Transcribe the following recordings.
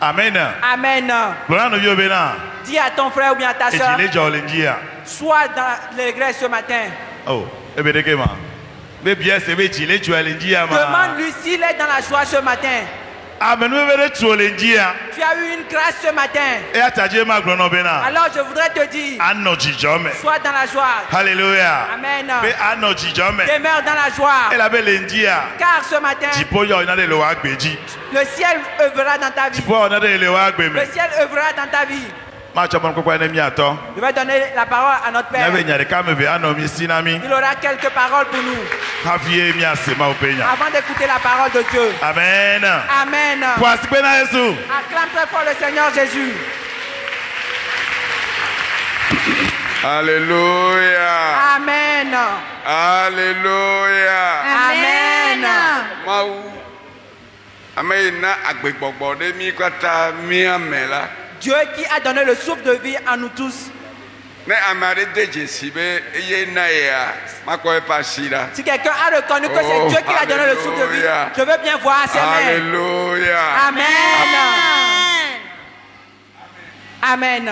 Amen. Amen. Dis à ton frère ou bien à ta soeur, sois dans l'église ce matin. Oh, demande-lui s'il est dans la joie ce matin. Tu as eu une grâce ce matin. Alors je voudrais te dire, sois dans la joie. Alléluia. Amen. Demeure dans la joie. Car ce matin, le ciel œuvrera dans ta vie. Le ciel œuvrera dans ta vie. Je vais donner la parole à notre Père. Il aura quelques paroles pour nous. Avant d'écouter la parole de Dieu. Amen. Amen. Acclame très fort le Seigneur Jésus. Alléluia. Amen. Alléluia. Amen. Dieu qui a donné le souffle de vie à nous tous. Si quelqu'un a reconnu que c'est Dieu qui a donné le souffle de vie, je veux bien voir ses mains. Alléluia. Amen. Amen.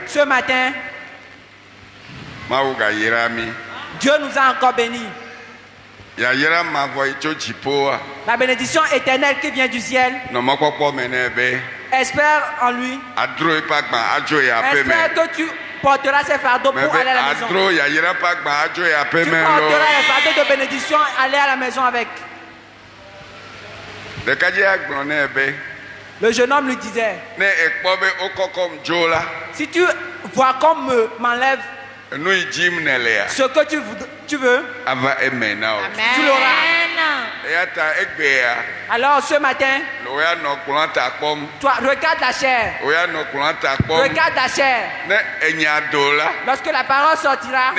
Ce matin, Dieu nous a encore bénis. La bénédiction éternelle qui vient du ciel. Espère en lui. Espère que tu porteras ces fardeaux pour aller à la maison. Tu porteras les fardeaux de bénédiction et aller à la maison avec. Le jeune homme lui disait, si tu vois comme m'enlève ce que tu veux, Amen. tu l'auras. Alors ce matin, toi regarde la chair. Regarde la chair. Lorsque la parole sortira,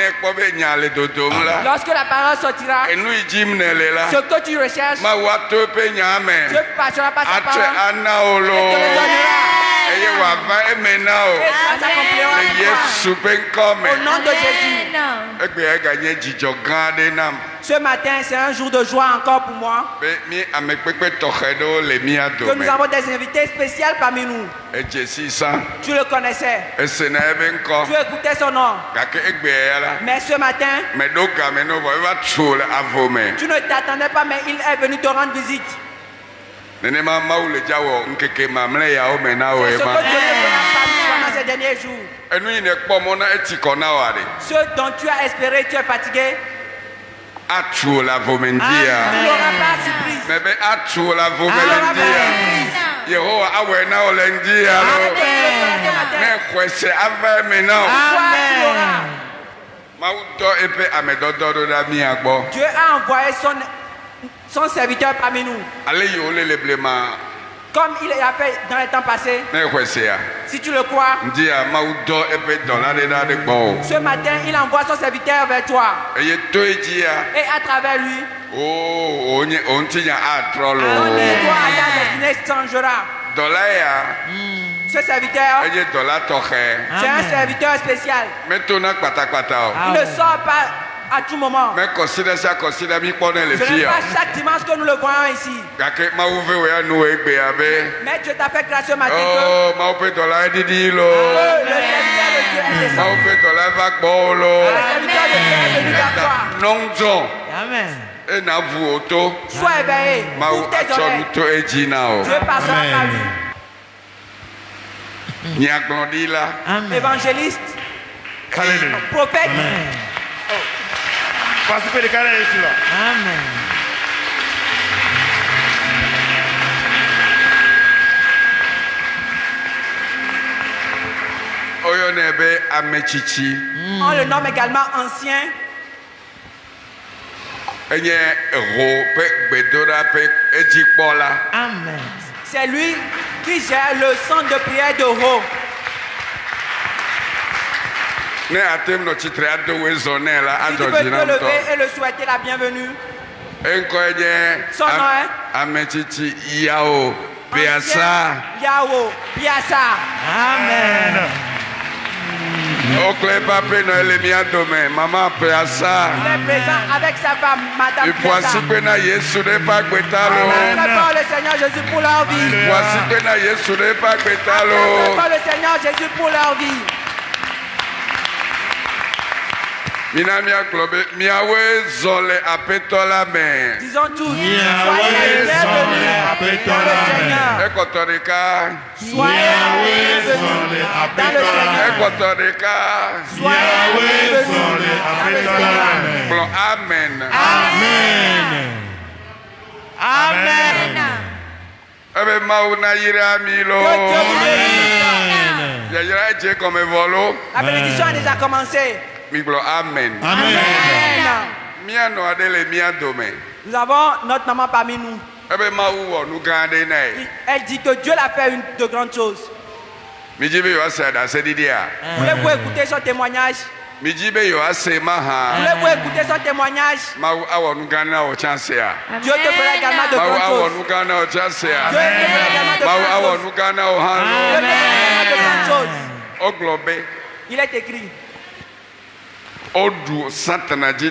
lorsque la parole sortira, ce que tu recherches, Dieu passera par sa parole et te le donnera. Au nom de Jésus. Ce matin, c'est un jour de joie encore pour moi. Que nous avons des invités spéciaux parmi nous. Tu le connaissais. Tu écoutais son nom. Mais ce matin, tu ne t'attendais pas, mais il est venu te rendre visite. C'est ce que Dieu fera pendant ces derniers jours. Ce dont tu as espéré, tu es fatigué. Tu n'auras pas surprise. Dieu a envoyé son serviteur parmi nous. Comme il a fait dans les temps passés. Si tu le crois, ce matin il envoie son serviteur vers toi. Et à travers lui, ton histoire à ta destinée changera. Ce serviteur, c'est un serviteur spécial. Il ne sort pas à tout moment. Ce n'est pas chaque dimanche que nous le voyons ici. Mais Dieu t'a fait grâce ce matin que le serviteur de Dieu est venu vers toi. Amen. Sois éveillé. Ouvre tes oreilles. Dieu passera par lui. Évangéliste. Prophète. Amen. On le nomme également ancien. Amen. C'est lui qui gère le centre de prière de Ho. Si tu peux te lever et le souhaiter la bienvenue. Son nom est Yao Piasa. Yao Piasa. Amen. Au club après Noël et bien demain. Maman après à ça. Il est présent avec sa femme, Madame. Et voici que na Yesu ne pas gwetalo. Acclame le Seigneur Jésus pour leur vie. Voici que na Yesu ne pas gwetalo. Acclame le Seigneur Jésus pour leur vie. Mina mia globe miawe zole apetola me. Disons tous, soyez bienvenus dans le Seigneur. Ekotorika. Soyez bienvenus dans le Seigneur. Ekotorika. Soyez bienvenus dans le Seigneur. Amen. Amen. Amen. Ebe mauna yira milo. Que Dieu vous bénisse. Yira je comme volo. La bénédiction a déjà commencé. Amen. Amen. Mia no adele mia dome. Nous avons notre maman parmi nous. Elle dit que Dieu l'a fait de grandes choses. Voulez-vous écouter son témoignage? Voulez-vous écouter son témoignage? Dieu te fera également de grandes choses. Dieu te fera également de grandes choses. Dieu te fera également de grandes choses. Il est écrit. Satan a été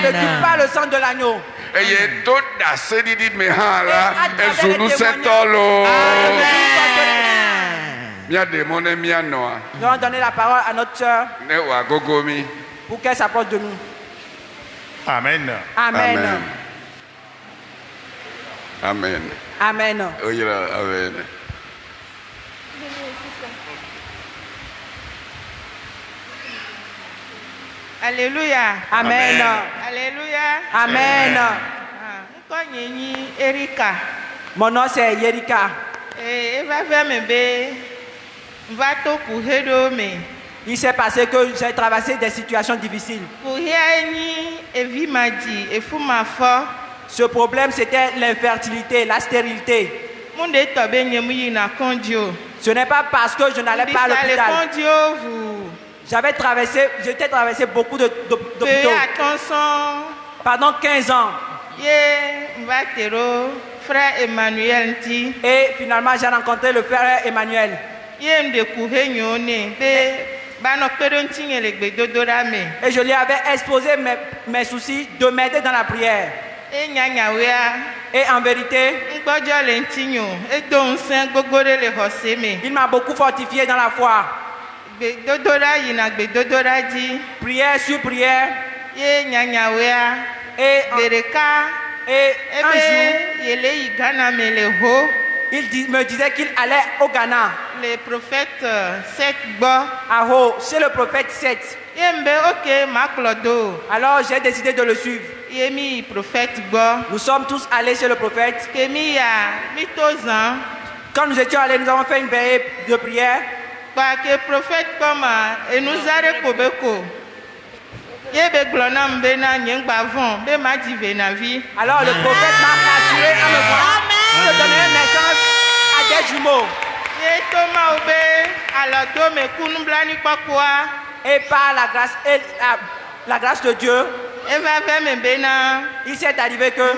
vaincu par le sang de l'agneau. Et tout a cédé mais là et nous c'est tolo. Mia démon mia noa. Nous allons donner la parole à notre sœur ne wa gogomi pour qu'elle s'approche de nous. Amen. Amen. Amen. Amen. Amen. Alléluia. Amen. Alléluia. Amen. Erika. Mon nom c'est Yerika. Il s'est passé que j'ai traversé des situations difficiles. Ce problème c'était l'infertilité, la stérilité. Ce n'est pas parce que je n'allais pas à l'hôpital. J'étais traversé beaucoup d'hôpitaux. Pendant 15 ans. Frère Emmanuel. Et finalement, j'ai rencontré le frère Emmanuel. Et je lui avais exposé mes soucis de m'aider dans la prière. Et en vérité, il m'a beaucoup fortifié dans la foi. Prière sur prière. Et un jour, il me disait qu'il allait au Ghana. Le prophète Seth chez le prophète Seth. Alors j'ai décidé de le suivre. Nous sommes tous allés chez le prophète. Quand nous étions allés, nous avons fait une veillée de prière. Le prophète nous a alors le prophète m'a assuré à me voir de donner naissance à des jumeaux. Et par la grâce de Dieu, il s'est arrivé que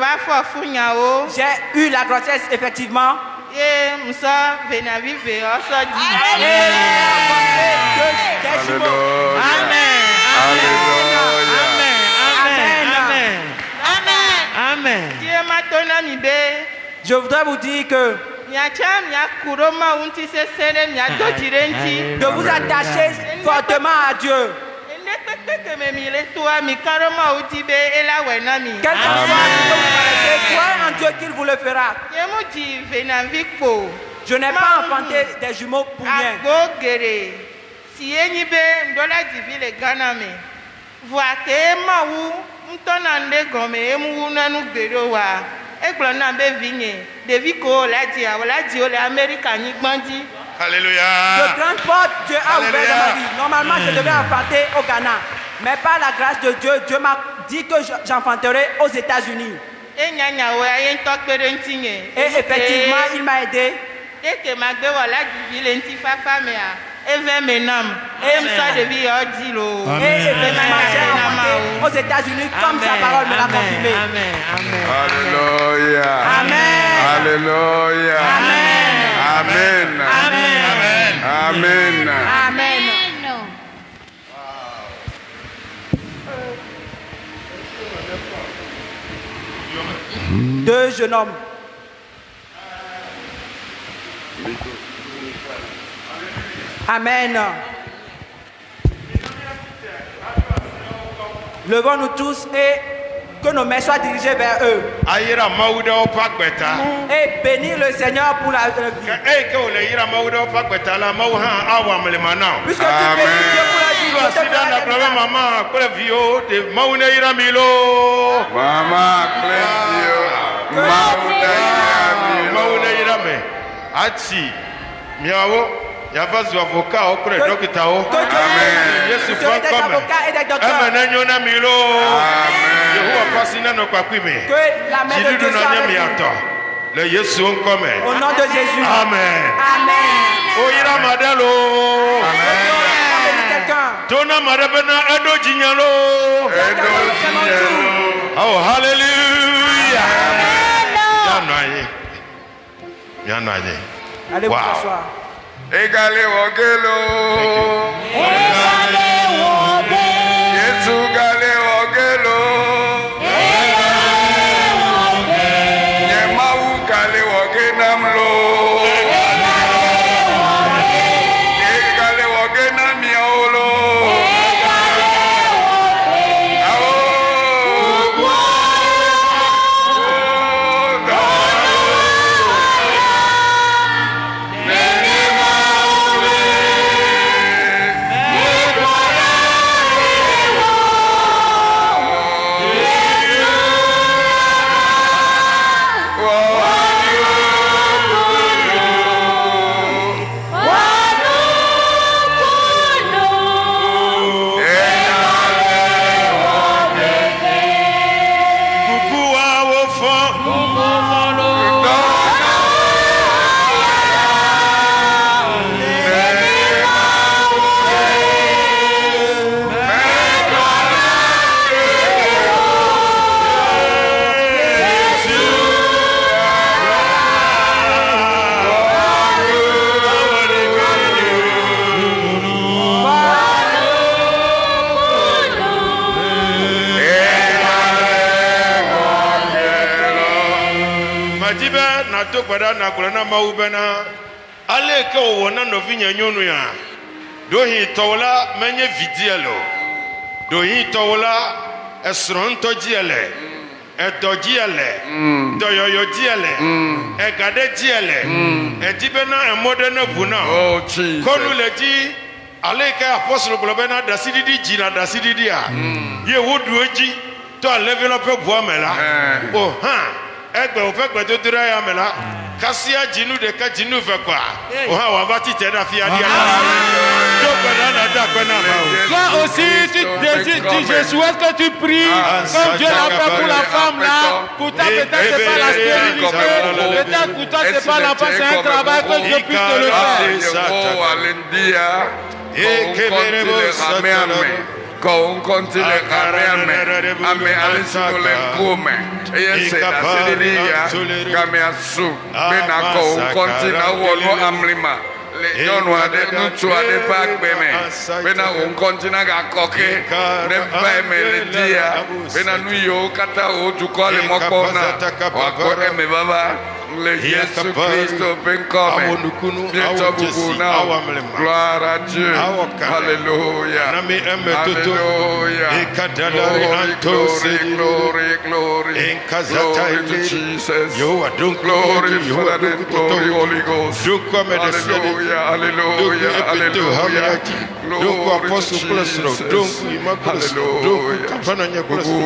j'ai eu la grossesse effectivement. Je voudrais vous dire que de vous attacher fortement à Dieu. Quel que soit ce que vous faites, croyez en Dieu qu'il vous le fera. Je n'ai pas enfanté des jumeaux pour rien. Alléluia. De grandes portes, Dieu a ouvert dans ma vie. Normalement, je devais enfanter au Ghana. Mais par la grâce de Dieu, Dieu m'a dit que j'enfanterai aux États-Unis. Et effectivement, il m'a aidé. Et effectivement, j'ai enfanté aux États-Unis comme sa parole me l'a confirmé. Alléluia. Amen. Alléluia. Amen. Amen. Amen. Amen. 2 jeunes hommes. Amen. Levons-nous tous et que nos mains soient dirigées vers eux. Et bénir le Seigneur pour la vie. Puisque tu bénis Dieu pour la vie. Yavazu avocat auprès docteur. Amen. Yesu fa comme. Amen. Nyona milo. Amen. Yehova pasina no kwakwime. Que la main de Dieu soit avec nous. Le Yesu on comme. Au nom de Jésus. Amen. Amen. Oyira madalo. Amen. Tona marabena edo jinyalo. Edo jinyalo. Oh hallelujah. Amen. Yanaye. Allez vous asseoir. Egale wogelo. Egale wogelo. Yesu gale wogelo. Egale wogelo. Nyemawu gale wogenamlo. Egale wogelo. Egale wogenamiolo. Egale wogelo. Na kulana maubena aleke wona no vinya nyonu ya dohi tola menye vidielo dohi tola esronto jiele edojiele doyoyo jiele egade jiele edibena emodena buna oh Jesus konu leji aleke apostle globena dasididi jina dasididi a ye wodu oji to level up boamela oh ha egbe ofegbe to dira ya mela kasia jinu de ka jinu fe kwa o ha wa ba ti te da fi adi ala to gbada na da pe na ba toi aussi tu je souhaite que tu pries comme Dieu l'a fait pour la femme là pour toi peut-être c'est pas la stérilité peut-être pour toi c'est pas l'enfant c'est un travail que Dieu puisse te le faire oh alléluia et que con continue carreame ame alisiko le kume ese asiriya kame asu bena con continue wonu amlima le yonu ade nutu ade pak beme bena on continue ga koke ne ba me le dia bena nuyo kata o tukole mokona wa ko me baba le Jésus Christ ben comme bientôt beaucoup now gloire à Dieu alléluia alléluia glory glory to Jesus glory Father glory Holy Ghost alléluia alléluia alléluia glory to Jesus alléluia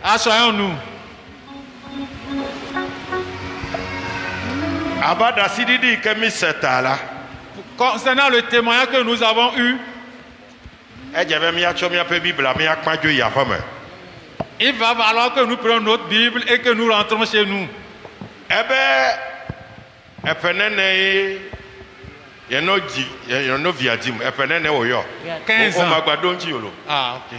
Assoyons-nous. Concernant le témoignage que nous avons eu, il va falloir que nous prenions notre Bible et que nous rentrons chez nous. 15 ans. Ah, ok.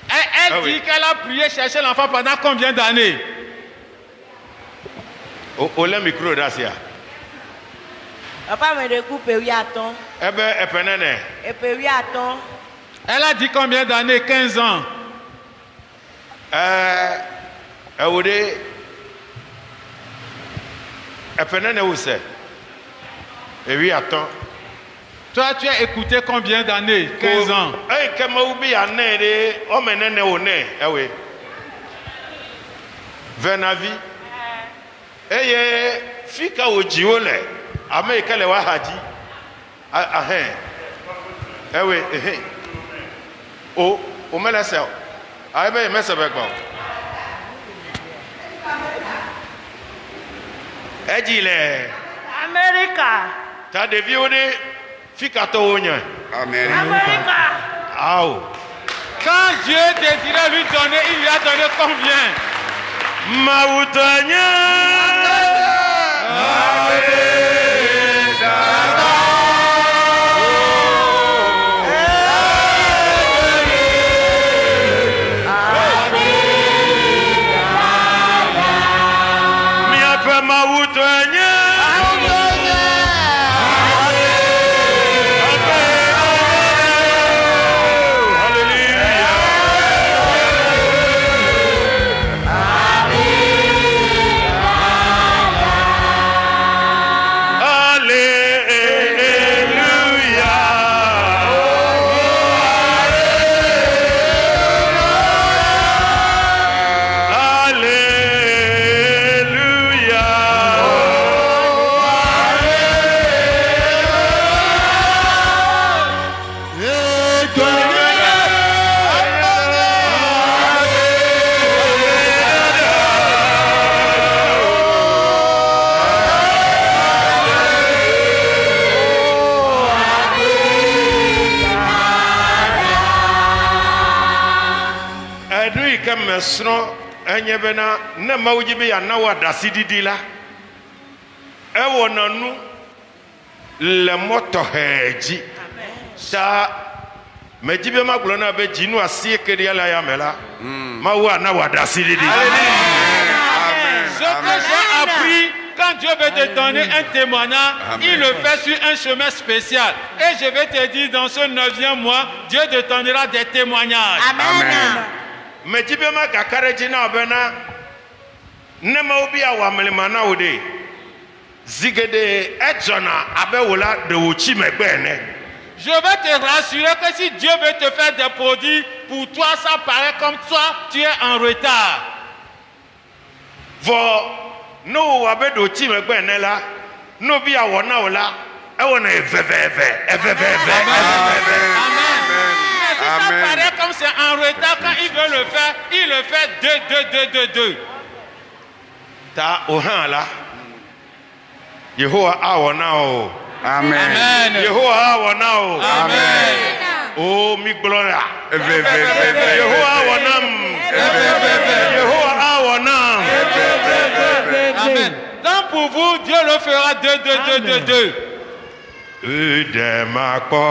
Elle dit qu'elle a prié chercher l'enfant pendant combien d'années? Elle a dit combien d'années? 15 ans. Toi, tu as écouté combien d'années? 15 ans. Venavi. Fika ojiole. Amerika le wahaji. O melesel. Abe mesebegba. Ejile. America. Ta devi ode fika to wonya. America. Aou. Quand Dieu désirait lui donner, il lui a donné combien? Mautanya. Sno enyebena na mawujibe ya na wada sididi la ewo nanu le moto heji sa mejibe maglo na be jinu asie kedi ala ya mela mawa na wada sididi. Ce que j'ai appris, quand Dieu veut te donner un témoignage, il le fait sur un chemin spécial. Et je vais te dire, dans ce 9e mois, Dieu te donnera des témoignages. Amen. Mejibema kakareji na obena nema obi awamlema na ode zigede ejona abewola de uchi megbene. Je vais te rassurer que si Dieu veut te faire des produits, pour toi ça paraît comme toi tu es en retard. Vo no wabe do uchi megbene la no bi awona ola ewona eveveve. Ça paraît comme c'est en retard, quand il veut le faire, il le fait 2. Ta ohala. Yehowa awonao. Amen. Yehowa awonao. Amen. Oh mi gloria. Yehowa awonam. Yehowa awonam. Amen. Donc pour vous, Dieu le fera 2. Udemako.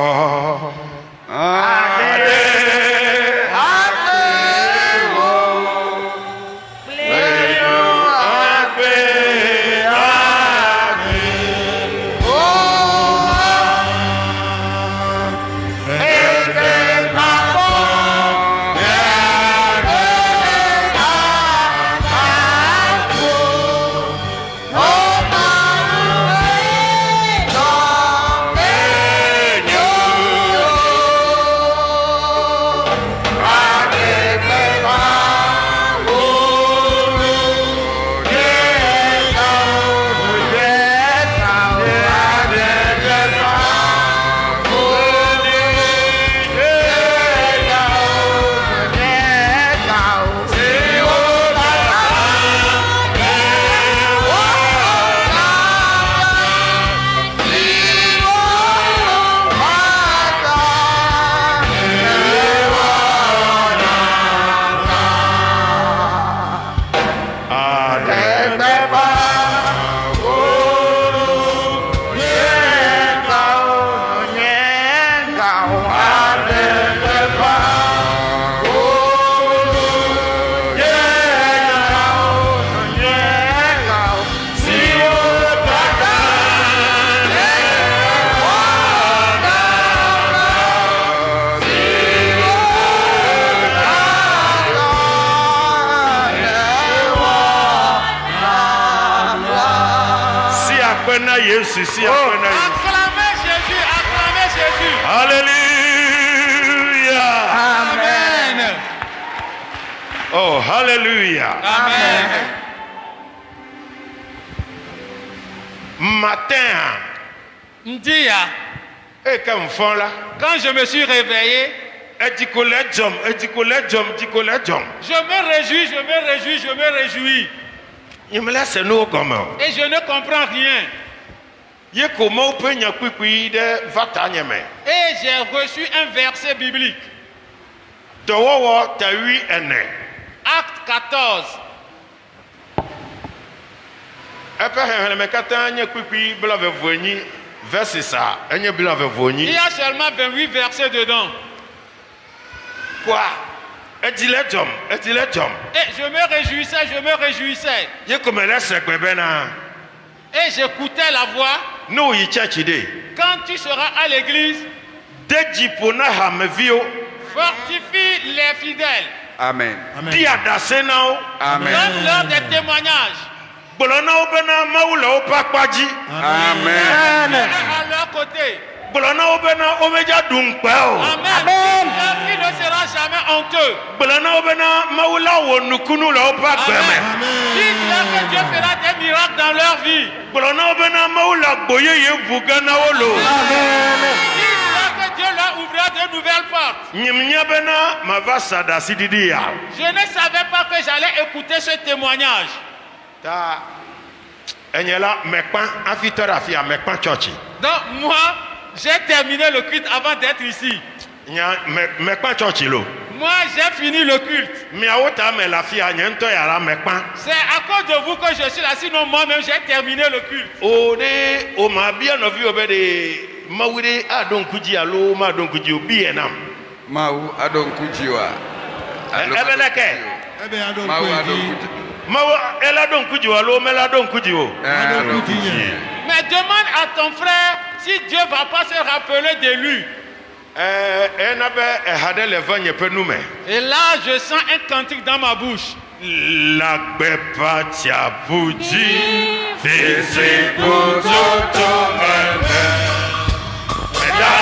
Acclamez Jésus. Alléluia. Amen. Oh, hallelujah. Amen. Matin. Ndia. Et comme fond là. Quand je me suis réveillé, je me réjouis. Il me laisse nous comme. Et je ne comprends rien. Et j'ai reçu un verset biblique. Acte 14. Il y a seulement 28 versets dedans. Quoi? Et je me réjouissais. Et j'écoutais la voix. Quand tu seras à l'église, fortifie les fidèles. Amen. Donne leur des témoignages. Amen. À leur côté. Amen. Qui ne sera jamais honteux. Amen. Dis-leur que Dieu fera des miracles dans leur vie. Dis-leur que Dieu leur ouvrira de nouvelles portes. Je ne savais pas que j'allais écouter ce témoignage. Donc moi, j'ai terminé le culte avant d'être ici. Moi, j'ai fini le culte. C'est à cause de vous que je suis là. Sinon, moi-même, j'ai terminé le culte. Mais demande à ton frère si Dieu ne va pas se rappeler de lui. Et là, je sens un cantique dans ma bouche. La bepatia bougie, fils pour Puja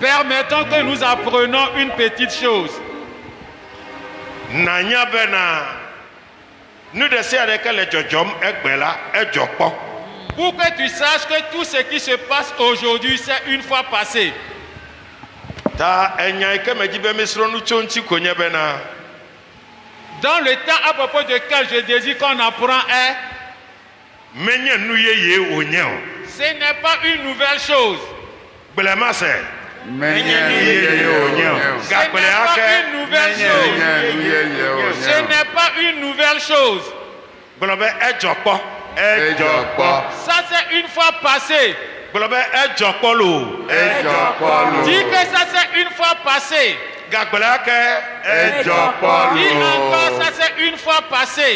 Permettons que nous apprenions une petite chose. Pour que tu saches que tout ce qui se passe aujourd'hui, c'est une fois passé. Dans le temps à propos duquel je désire qu'on apprend est, ce n'est pas une nouvelle chose. Ce n'est pas une nouvelle chose. Ce n'est pas une nouvelle chose. Ça c'est une fois passé. Dis que ça c'est une fois passé. Dis encore ça c'est une fois passé.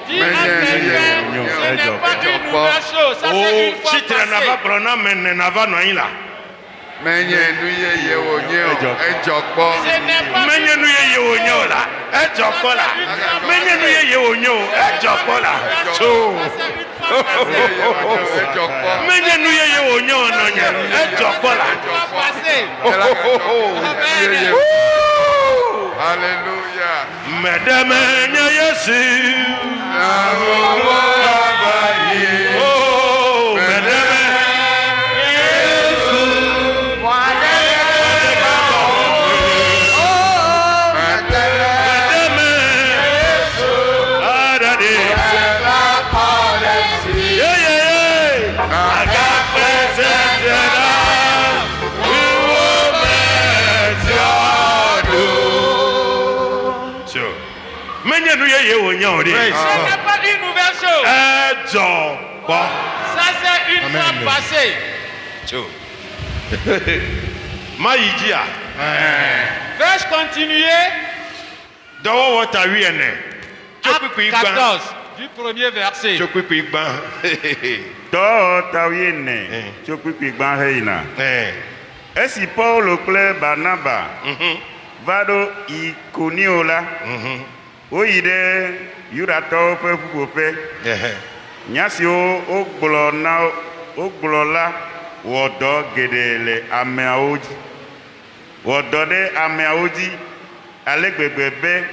Dis à quelqu'un, ce n'est pas une nouvelle chose. Ça c'est une fois passé. Ce n'est pas Alléluia. Mesdames, ce n'est pas une nouvelle chose. Ça c'est une fois passé. Vais-je continuer? Acte 14 du premier verset. Esi Paulo kple Barnaba va ɖo Ikonio la, woyi ɖe Yudatɔwo ƒe ƒuƒoƒe. Nya siwo wogblɔ la wɔ dɔ geɖe le ameawo dzi. Wɔ dɔ ɖe ameawo dzi ale gbegbe be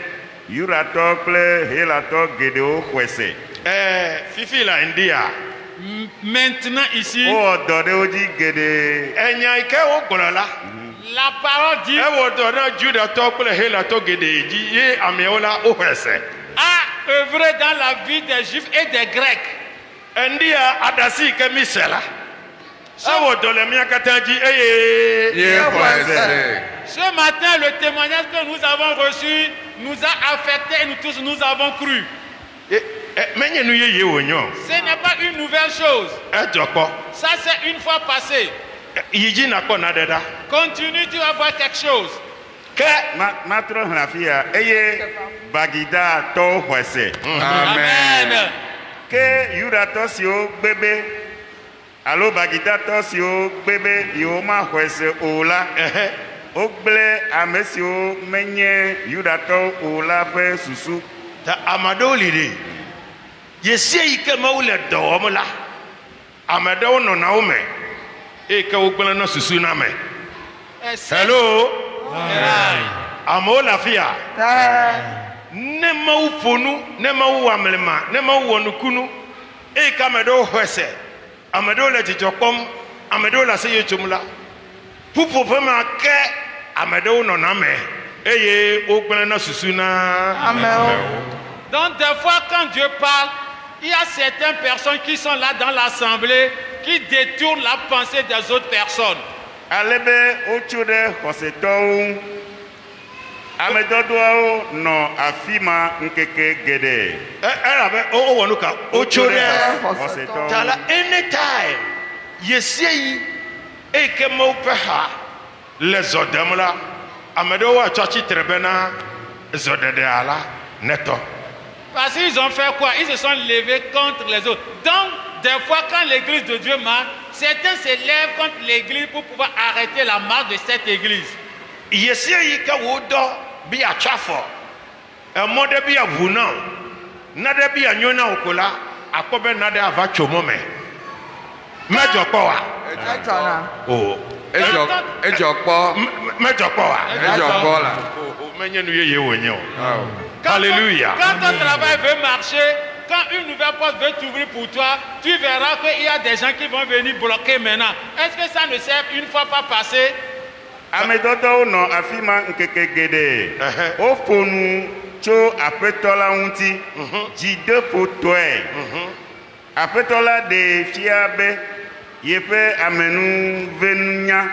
Yudatɔ kple Helatɔ geɖewo xɔe se. Fifi la India. Maintenant ici, la parole dit a œuvré dans la vie des Juifs et des Grecs. Ce matin, le témoignage que nous avons reçu nous a affectés et nous tous nous avons cru. Ce n'est pas une nouvelle chose. Ça c'est une fois passé. Continue, tu vas voir quelque chose. Amen. Que Yudatɔ siwo gbebe alo Bagidatɔ siwo gbebe yewo maxɔe se o la, wogble ame siwo menye Yudatɔ o la ƒe susu. Ameɖewo li ɖi. Yesie yi ke Mawu le dɔ wɔm la, ame ɖewo nɔna wo me, eye ke wogblẽ na susu na me. Hello. Amewo le afi ya. Ne Mawu ƒo nu, ne Mawu wɔ amelema, ne Mawu wɔ nukunu, eye ke ame ɖewo xɔe se, ame ɖewo le dzidzɔ kpɔm, ame ɖewo le aseye tsom la, ƒuƒoƒe ma ke ame ɖewo nɔna me, eye wogblẽ na susu na amewo. Donc des fois quand Dieu parle, il y a certaines personnes qui sont là dans l'assemblée qui détournent la pensée des autres personnes. Alebe otso ɖe xɔsetɔwo ame dɔdɔawo nɔ afi ma ŋkeke geɖe. Elabe wowɔ nu ka otso ɖe xɔsetɔwo. Tala anytime yesie yi eye ke Mawu ƒe ha le zɔ ɖem la, ame ɖewo atsɔ tsitre bena zɔɖeɖea la netɔ. Parce qu'ils ont fait quoi? Ils se sont levés contre les autres. Donc, des fois, quand l'église de Dieu marche, certains se lèvent contre l'église pour pouvoir arrêter la marche de cette église. akpɔbɛ na de ava tso mɔ mɛ mɛdzɔ kpɔ wa. o edzɔ kpɔ. mɛdzɔ kpɔ wa. edzɔ kpɔ la. o mɛnyɛ nu yeye wònye o. alléluia. Quand ton travail veut marcher, quand une nouvelle porte veut t'ouvrir pour toi, tu verras qu'il y a des gens qui vont venir bloquer maintenant. Est-ce que ça ne sert une fois pas passé? Amedodo no afima nkeke gede. O fonu tso apetola unti. Jide potoe. Apetola de fiabe. Yepe amenu venunya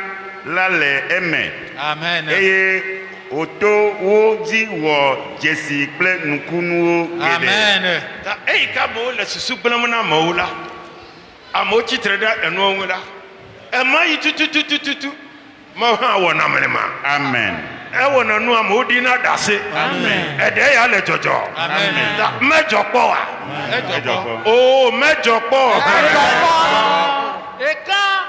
la le eme. Amen. Eye oto wo di wo jesi kple nukunuwo gede. Amen. ta eyi ka mo le susu gblẽm na amewo la amewo tsitre ɖe enuwo ŋu la ema yi tututututu ma hã wɔ namelema. Amen. ewɔna nu amewo ɖi na ɖe ase. Amen. Eɖe ya le dzɔdzɔ. Amen. Ta mɛdzɔ kpɔ wa. o mɛdzɔ kpɔ. Et quand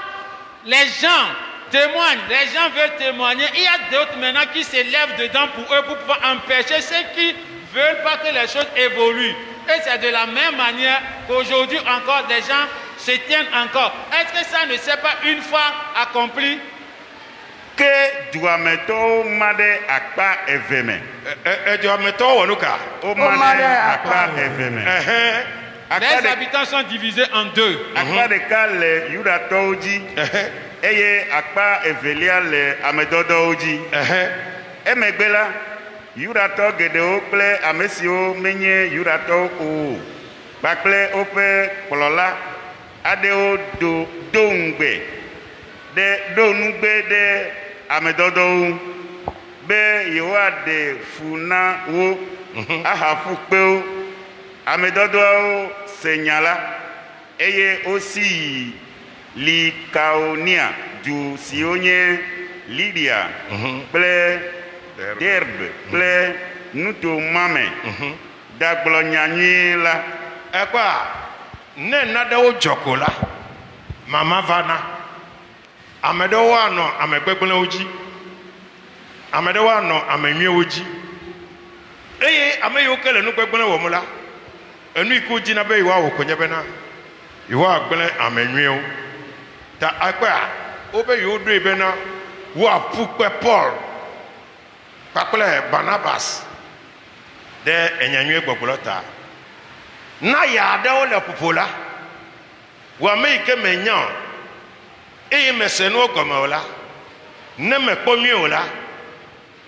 les gens témoignent, les gens veulent témoigner, il y a d'autres maintenant qui se lèvent dedans pour eux pour pouvoir empêcher ceux qui veulent pas que les choses évoluent. Et c'est de la même manière qu'aujourd'hui encore des gens se tiennent encore. Est-ce que ça ne s'est pas une fois accompli? Ke duametɔwo ma ɖe akpa eve me. Eduametɔwo wɔ nu ka. O ma ɖe akpa eve me. Les habitants sont divisés en deux. Akpa ɖeka le Yudatɔwo dzi eye akpa evelia le amedɔdɔwo dzi. Emegbe la, Yudatɔ geɖewo kple ame siwo menye Yudatɔwo o kpakple woƒe kplɔla aɖewo do nugbe ɖe amedɔdɔwo be yewoaɖe fu na wo ahafu kpewo. Amedɔdɔwo se nya la eye wosi yi Likaonia du siwo nye Lidia kple Derbe kple Nutomame dagblɔ nyanyui la. Ekpa ne naɖewo dzɔ ko la mama va na ame ɖewo anɔ ame gbegblẽwo dzi ame ɖewo anɔ ame nyuiwo dzi eye ame yiwo ke le nu gbegblẽ wɔm la enu yi ke wodzina be yewoawɔ konye bena yewoagblẽ ame nyuiwo ta ekpea wobe yewoɖoe bena woaƒu kpe Paul kpakple Barnabas ɖe enyanyui gbɔgblɔ ta na ya aɖewo le ƒoƒo la wɔ ame yi ke menya o eye mese nuwo gɔme o la ne mekpɔ nyuie o la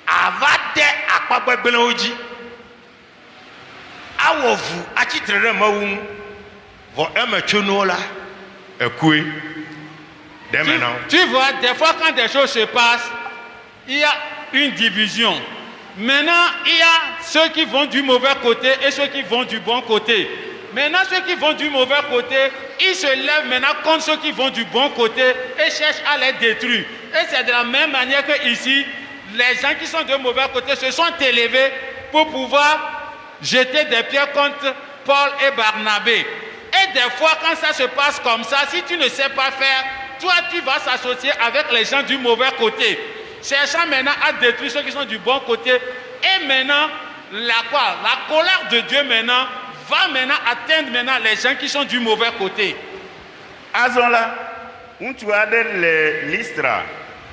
ava de akpa gbegblẽwo dzi awɔ vu atsitre ɖe Mawu ŋu vɔ eme tso nuwo la ekue ɖe me na wo. Tu vois, des fois quand des choses se passent, il y a une division. Maintenant, il y a ceux qui vont du mauvais côté et ceux qui vont du bon côté. Maintenant, ceux qui vont du mauvais côté, ils se lèvent maintenant contre ceux qui vont du bon côté et cherchent à les détruire. Et c'est de la même manière que ici, les gens qui sont de mauvais côté se sont élevés pour pouvoir jeter des pierres contre Paul et Barnabé. Et des fois, quand ça se passe comme ça, si tu ne sais pas faire, toi, tu vas s'associer avec les gens du mauvais côté, cherchant maintenant à détruire ceux qui sont du bon côté. Et maintenant, la colère de Dieu maintenant va maintenant atteindre maintenant les gens qui sont du mauvais côté. Azɔ la, ŋutsu aɖe le Listra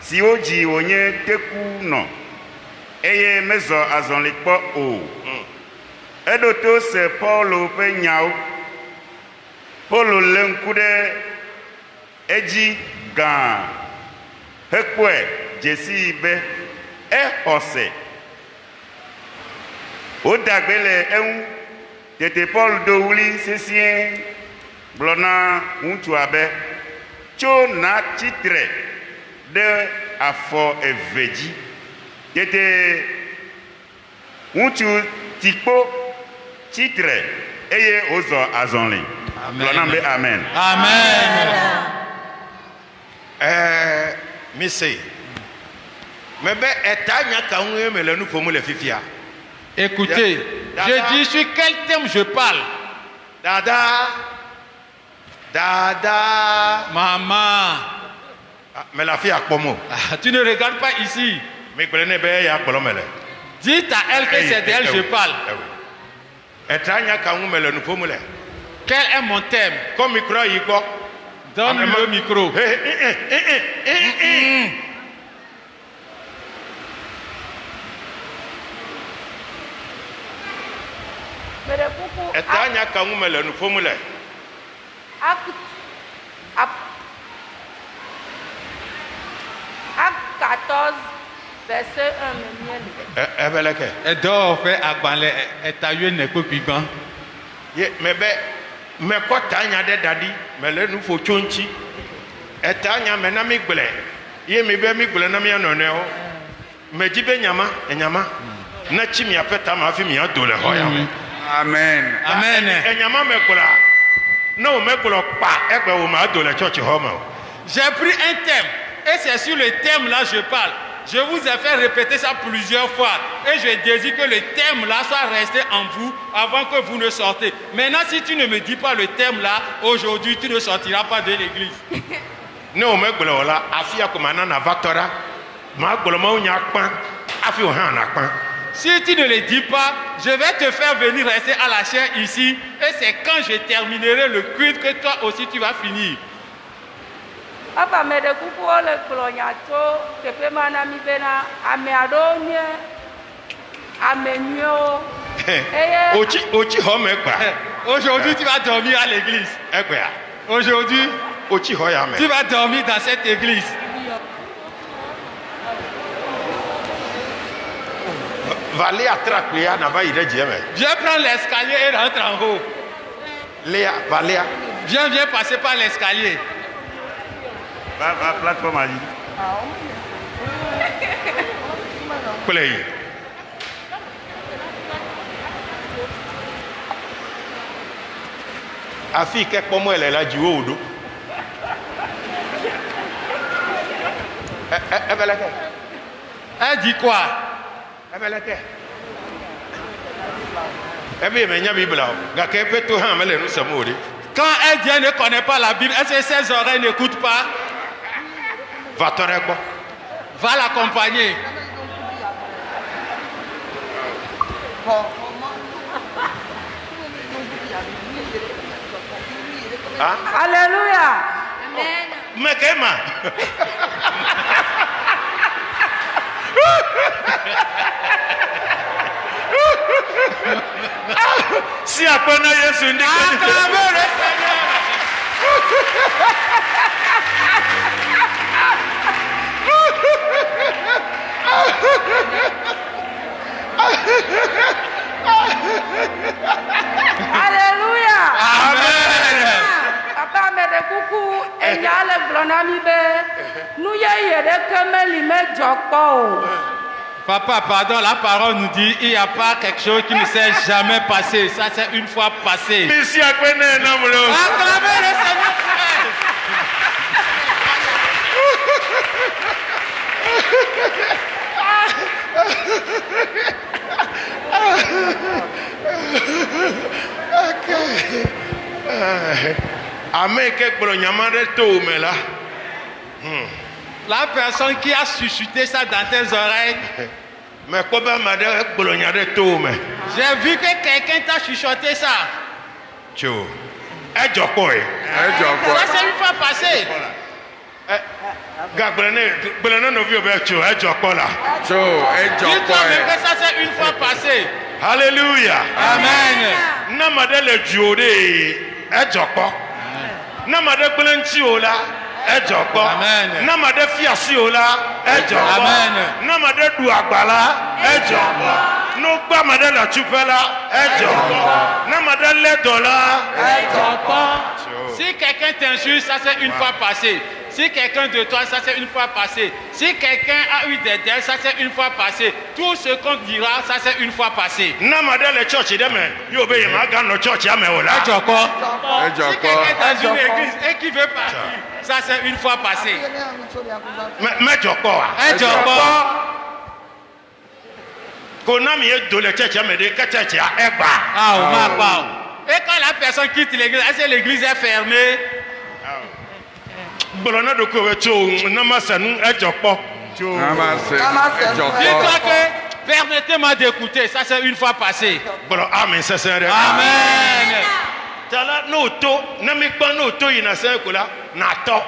siwo dzi wònye teku nɔ eye mezɔ azɔli kpɔ o. Eɖo to se Paulo ƒe nyawo. Paulo lé ŋku ɖe edzi gãa hekpɔe dzesi be exɔ se. Woda gbe le eŋu. Tete Paul do wuli sesĩe gblɔ na ŋutsua be tso na tsitre ɖe afɔ eve dzi. Tete ŋutsu tikpo tsitre eye wozɔ azɔli. Gblɔ na be amen. Amen. Mise mebe eta nya ka ŋue me le nu ƒom le fifia. Écoutez, je dis sur quel thème je parle. Dada. Maman. Mais la fille a comment? Tu ne regardes pas ici. Mais prenez bien, il y a quoi l'homme là. Dites à elle que c'est d'elle je parle. Quel est mon thème? Comme micro Igbo. Donne le micro. Etanya kangumele nu formule. Acte 14, verset 1. Ebeleke. Edo fait agbanle etayo ne ko pigan. Ye mebe me ko tanya de dadi mele nu fo chonchi. Etanya me na mi gble. Ye me be mi gble na mi anone o. Me jibe nyama enyama. Na chimi apeta ma fi mi adole ho ya me. Amen. Amen. Enyama me gula. Na o me gula pa egbe wo ma adole church ho ma. J'ai pris un thème et c'est sur le thème là je parle. Je vous ai fait répéter ça plusieurs fois et je désire que le thème là soit resté en vous avant que vous ne sortez. Maintenant, si tu ne me dis pas le thème là, aujourd'hui tu ne sortiras pas de l'église. Non, mais voilà, afia comme un avatora, ma goloma ou nyakpan, afia ou un akpan. Si tu ne le dis pas, je vais te faire venir rester à la chair ici et c'est quand je terminerai le culte que toi aussi tu vas finir. Papa me de kuku ole klonya to tepe mana mi bena ame ado nye ame nyo. Ochi home ekpa. Aujourd'hui tu vas dormir à l'église. Ekpa. Aujourd'hui Ochi hoya me. tu vas dormir dans cette église. Valer attrape Léa n'a pas idée de Viens prendre l'escalier et rentre en haut. Léa, Valéa. Viens passer par l'escalier. Va plateforme ali. Play. Afi quelque moment elle est là du haut do. Elle dit quoi? Quand elle dit elle ne connaît pas la Bible, est-ce que ses oreilles n'écoutent pas? Va l'accompagner. Alléluia. Mais qu'est-ce si après Yesu ndi Acclamez le Seigneur. Alléluia. Amen. Papa me de kuku enyale glonami be nu ye de kemeli me jokpo. Papa, pardon, la parole nous dit il n'y a pas quelque chose qui ne s'est jamais passé. Ça, c'est une fois passé. Mais si après acclamez le Seigneur. La personne qui a suscité ça dans tes oreilles. J'ai vu que quelqu'un t'a chuchoté ça. Ça c'est une fois passé. Dis-toi même que ça c'est une fois passé. Alléluia. Amen. Namadele Jode, Ejoko. Namade Blanchiola, Ejoko. Amen. Namade Fiasiola, Ejoko. Amen. Namade Duagbala, Ejoko. Nogba Madela Chupela, Ejoko. Namade Ledola, Ejoko. Si quelqu'un t'insulte, ça c'est une fois passé. Si quelqu'un de toi, ça c'est une fois passé. Si quelqu'un a eu des dettes, ça c'est une fois passé. Tout ce qu'on dira, ça c'est une fois passé. Namadele Church, you obey Magan, no church, Yameola. Si quelqu'un est dans une église et qui veut partir, ça c'est une fois passé. Konami est de la church, Yamede, Kachacha, Eba. Et quand la personne quitte l'église, est-ce que l'église est fermée? Dis-toi que permettez-moi d'écouter, ça c'est une fois passé. Amen. Amen. tala n'oto na mikpa n'oto yi na se ko la na to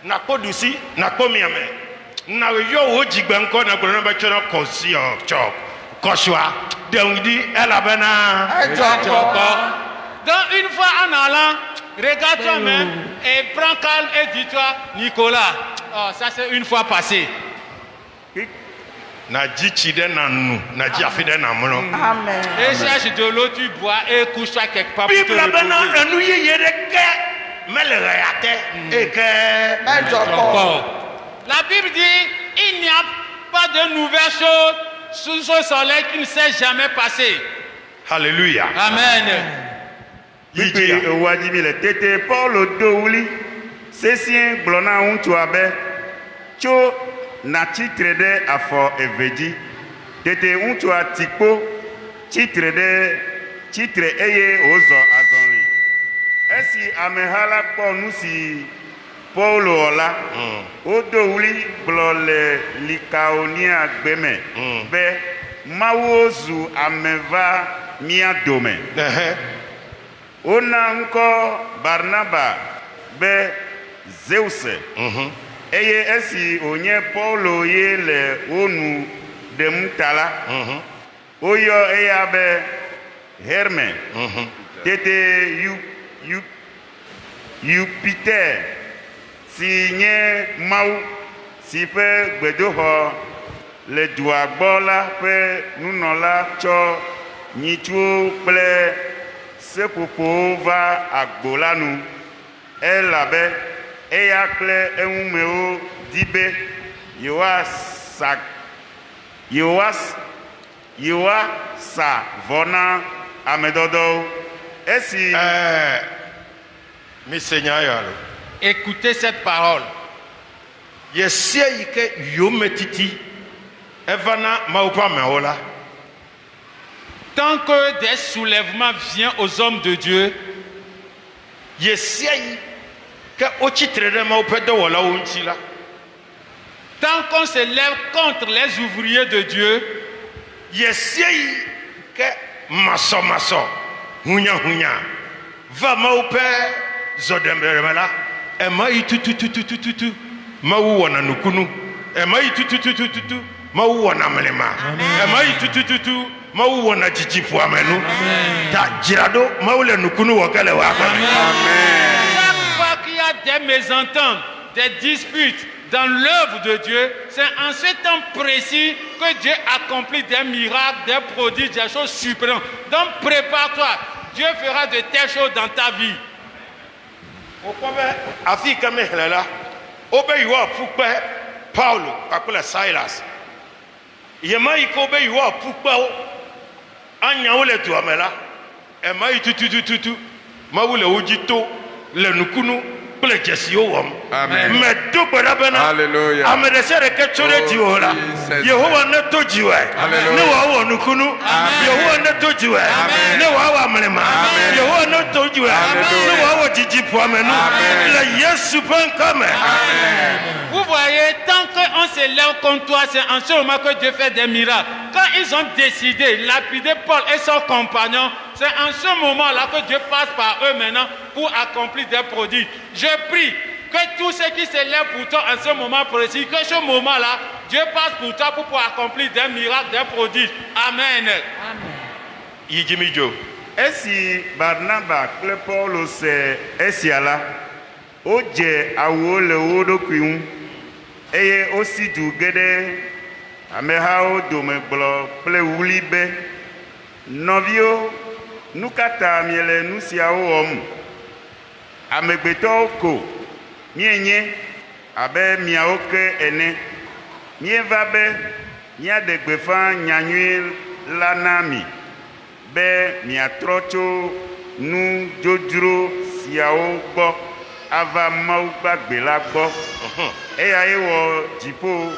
na kodusi na komiame na yo wo jigbe nko na gboro na ba chona kosi o chok koshwa deudi elabana donc une fois en allant regarde toi-même et prends calme et dis-toi Nicolas, oh, ça c'est une fois passé. Na jichi de na nu na jiafi de na mono. Amen. Et cherche de l'eau, tu bois et couche-toi quelque part pour te Bible reposer. bana enu ye de ke me le reate et que La Bible dit il n'y a pas de nouvelles choses sous ce soleil qui ne s'est jamais passé. Alléluia. Amen. Bibi wajibi le tete Paul douli sesien glona untu abe cho na titre de afo eveji tete untu atikpo titre eye ozo azonri esi amehala kpo nusi Paul ola o douli glole likaonia gbeme be mawozu ameva mia dome ona nko Barnaba be Zeus eye esi onye Paulo ye le onu demtala oyo eya be Herme tete Jupiter si nye mau si pe gbedoho le duagbola pe nunola cho nyitu ple sepopo va agbolanu elabe eya kple enumeo dibe yoa sa vona amedodo esi mi Seigneur. Écoutez cette parole. Yesia yike yometiti evana maupa meola. Tant que des soulèvements viennent aux hommes de Dieu, tant qu'on se lève contre les ouvriers de Dieu, va maupe zodemberemela ema itutututututu mau wana nukunu ema itututututu mau wana melema ema itutututu mau wana jijipu amenu ta jirado mau le nukunu wakale wakale. Amen. Chaque fois qu'il y a des mésententes, des disputes dans l'œuvre de Dieu, c'est en ce temps précis que Dieu accomplit des miracles, des prodiges, des choses suprêmes. Donc prépare-toi, Dieu fera de telles choses dans ta vie. Afi kame helela obe yuwa pukpe Paulo akula Silas yema ikobe yuwa pukpe anya ole tu amela ema itutututu mawule ujito le nukunu ple jesio wam Amen. me do bana Hallelujah. amedesere ke chore diola Yehova ne tojiwe ne wa wo nukunu Yehova ne tojiwe ne wa wa mlema Yehova ne tojiwe ne wa wo jijipu amenu le Yesu pankame. Vous voyez, tant qu'on se lève contre toi, c'est en ce moment que Dieu fait des miracles. Quand ils ont décidé de lapider Paul et son compagnon, c'est en ce moment-là que Dieu passe par eux maintenant pour accomplir des prodiges. Je prie que tous ceux qui se lèvent pour toi en ce moment précis, que ce moment-là, Dieu passe pour toi pour pouvoir accomplir des miracles, des prodiges. Amen. Yijimijo. Esi Barnaba kple Paulo se esia la oje awo le wo dokuiwu eye osi du gede amehawo dome gblɔ kple wuli be nɔviwo nu katã miele nu siawo wɔm amegbetɔwo ko mienye abe miawo ke ene mieva be miaɖe gbeƒã nyanyui la na mi be miatrɔ tso nu dzodzro siawo gbɔ ava Mawu gbagbe la gbɔ eya ye wɔ dziƒo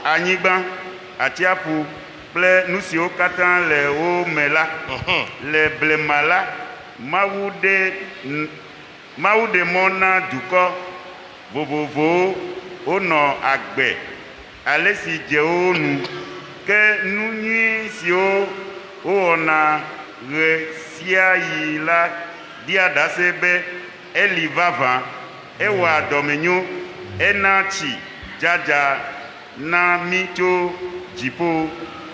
anyigba atsiaƒu kple nu siwo katã le wo me la le blema la Mawu ɖe mɔ na dukɔ vovovowo wonɔ agbe ale si dze wo nu ke nu nyui siwo wowɔna ɣe sia ɣi la dia dase be eli vava ewa domenyo ena chi jaja na mito jipo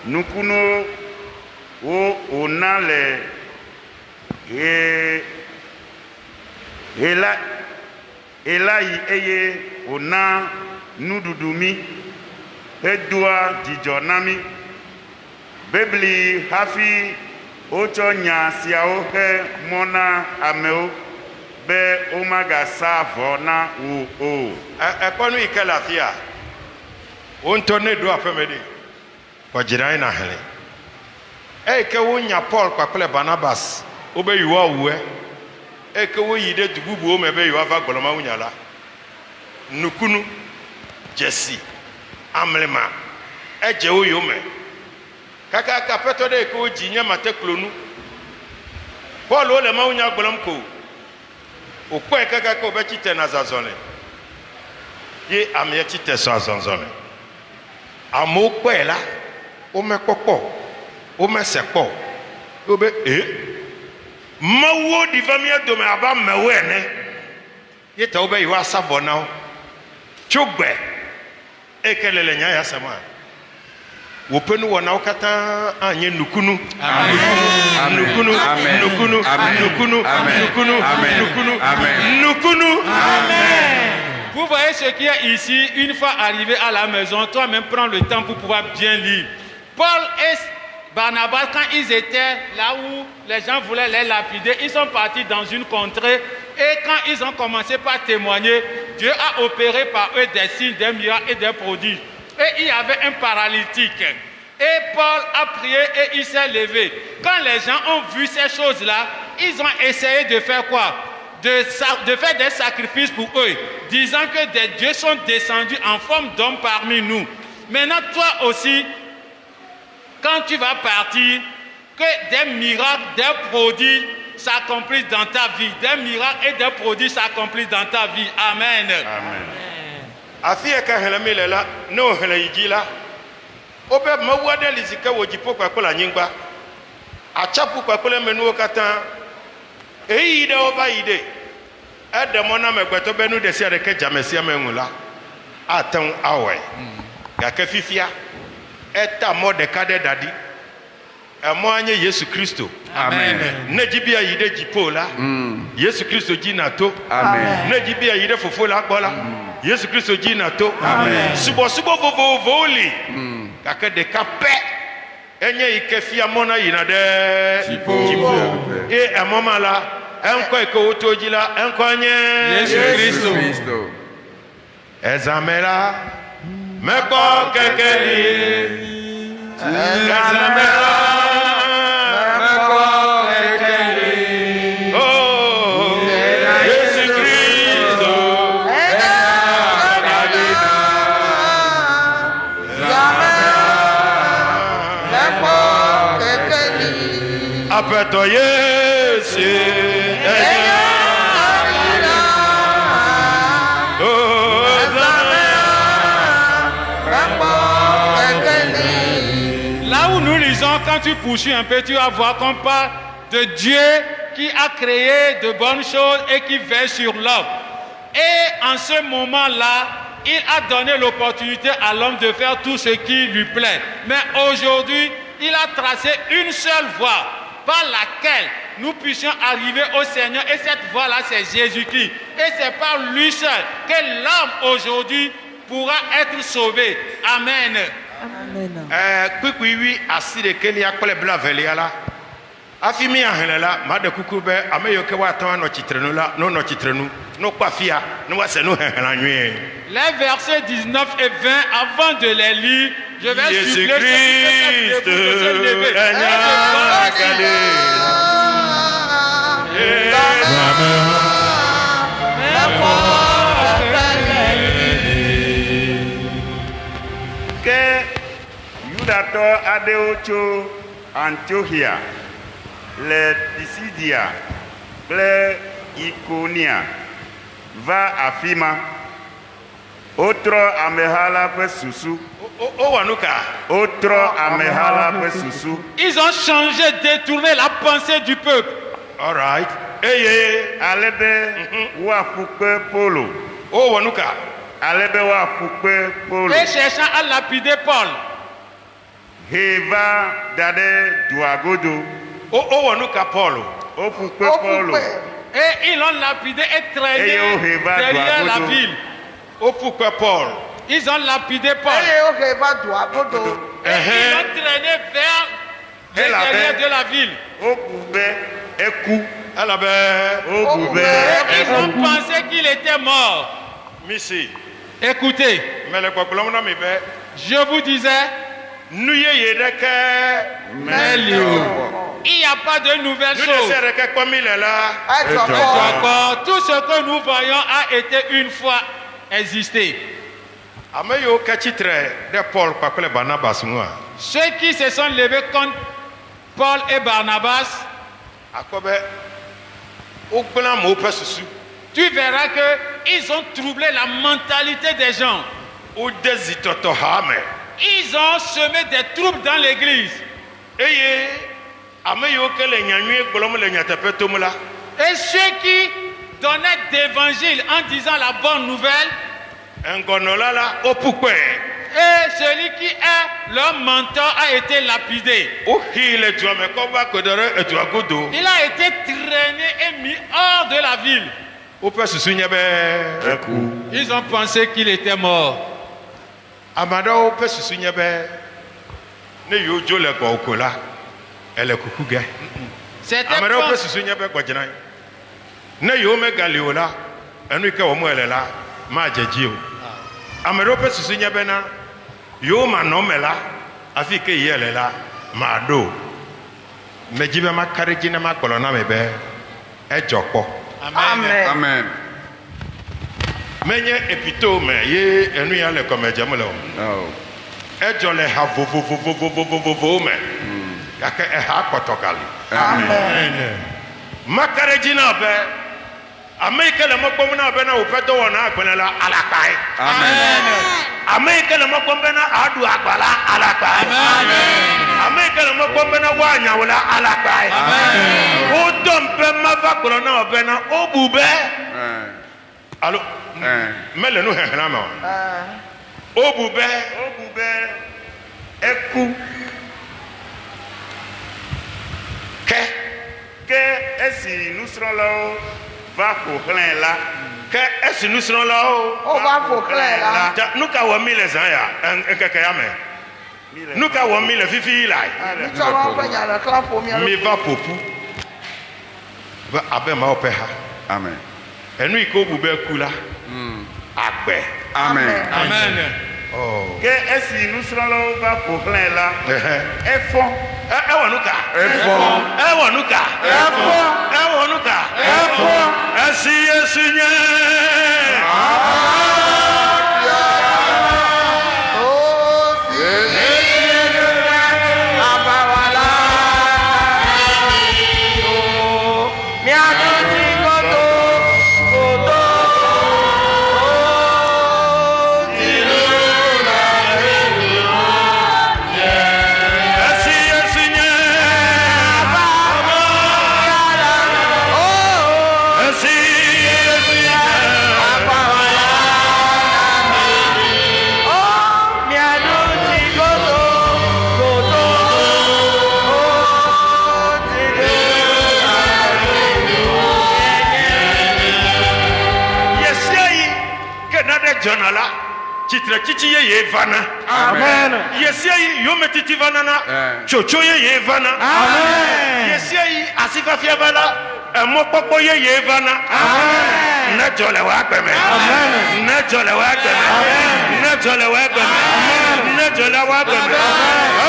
nukuno o onale elayi eye ona nududumi edua dijonami bebli hafi ocho nya siawo he mona ameo be omaga savo na o ekonu ikelafia ontone do afemede wajirai na hele eke wonya Paul kwakole Barnabas obe yiwa uwe eke wo yide dububu o mebe yiwa va goloma unyala nukunu Jesse amlema eje wo yome kaka kapeto de ko jinya mate klonu Paul ole ma unya gbolom ko o ko kaka ko be chite na zazone ye amye chite so azonzone amo kwela o me popo o me sepo o be mawo divamia do me aba mewe ne ye ta o be yiwa sabona chugbe ekelele nya ya sama wopenu wona ukata anye nukunu nukunu nukunu nukunu nukunu nukunu amen. Vous voyez ce qu'il y a ici, une fois arrivé à la maison, toi-même prends le temps pour pouvoir bien lire. Paul et Barnabas, quand ils étaient là où les gens voulaient les lapider, ils sont partis dans une contrée et quand ils ont commencé par témoigner, Dieu a opéré par eux des signes, des miracles et des prodiges. Et il y avait un paralytique. Et Paul a prié et il s'est levé. Quand les gens ont vu ces choses-là, ils ont essayé de faire quoi? De faire des sacrifices pour eux, disant que des dieux sont descendus en forme d'hommes parmi nous. Maintenant, toi aussi, quand tu vas partir, que des miracles, des prodiges s'accomplissent dans ta vie. Des miracles et des prodiges s'accomplissent dans ta vie. Amen. Amen. Afia ka helame lela no helayijila obe mawade lizika wojipo kwa kola nyingba achapu kwa kola menu katan eyi de oba ide edemona megbeto benu de sia de ke jamesia menula atan awe ga ke fifia eta mo de kade dadi emo anye Yesu Kristo Amen. Nejibia yide jipola Yesu Kristo jinato Amen. Nejibia yide fofola bola Yesu Kristo jinato amen. Subo vovoli kaka de kape enye ikefia mona yinade jipo e amoma la enko eko otojila enko anye Yesu Kristo ezamela meko kekeli ezamela Là où nous lisons, quand tu poursuis un peu, tu vas voir qu'on parle de Dieu qui a créé de bonnes choses et qui veille sur l'homme. Et en ce moment-là, il a donné l'opportunité à l'homme de faire tout ce qui lui plaît. Mais aujourd'hui, il a tracé une seule voie par laquelle nous puissions arriver au Seigneur. Et cette voie-là, c'est Jésus-Christ. Et c'est par lui seul que l'homme aujourd'hui pourra être sauvé. Amen. Kwikwiwi aside keli akole bla veliala afimi ahelela made kukube ameyoke wa tan no chitrenu la no chitrenu no kwafia no wase no hehelanwe. Les versets 19 et 20, avant de les lire, je vais supplier Jésus-Christ de se lever. Que Yudato Adeocho Antiochia, le Pisidia, le Iconia, va afima, otro amehala pe susu. Otro amehala pe susu. Ils ont changé, détourné la pensée du peuple. All right. Eye. Alebe wa fukpe polo. Oh wanuka. Alebe wa fukpe polo. Et cherchant à lapider Paul. Heva dade duagodo. Oh wanuka Paul. O fukpe polo. Et ils l'ont lapidé et traîné derrière la ville. Oh pourquoi Paul? Ils ont lapidé Paul. Et ils l'ont traîné vers l'intérieur de la ville. Et ils ont pensé qu'il était mort. Missy. Écoutez. Je vous disais. Il n'y a pas de nouvelles choses. Tout ce que nous voyons a été une fois existé. Ceux qui se sont levés contre Paul et Barnabas, tu verras qu'ils ont troublé la mentalité des gens. Ils ont semé des troubles dans l'église. Et ceux qui donnaient d'évangile en disant la bonne nouvelle, et celui qui est leur mentor a été lapidé. Il a été traîné et mis hors de la ville. Ils ont pensé qu'il était mort. Amen. Menye epitome ye enu ya le comme jamelo. Ejo le ha vo me. Yake e ha kotogali. Amen. Makareji na be. Amerika le mokpom na be na opeto wona agbenela alakai. Amen. Amerika le mokpom be na adu agbala alakai. Amen. Amerika le mokpom be na wanya wala alakai. Amen. O dompe mava korona be na obube. Allo mele no hehna ma obube eku ke esi nusrolo va ko hlen la ke esi nusrolo o va ko hlen la nuka wa mile zan ya nkeke ya me nuka wa mile fifi lai mi so wa pa ya la clap for mi va popu va abe ma opeha. Amen. Enu iko bube kula. Agbe. Amen. Amen. Oh. Que esi nusrolo va proclamer là. Efon. Ewonuka. Efon. Ewonuka. Efon. Ewonuka. Efon. Esi esunye. Chitra chichi ye vana. Amen. Yesiai yometiti vana na. Chocho ye vana. Amen. Yesiai asifa fiabala. Mopopo ye vana. Amen. Najole wakeme. Amen. Najole wakeme. Amen. Najole wakeme. Amen. Najole wakeme.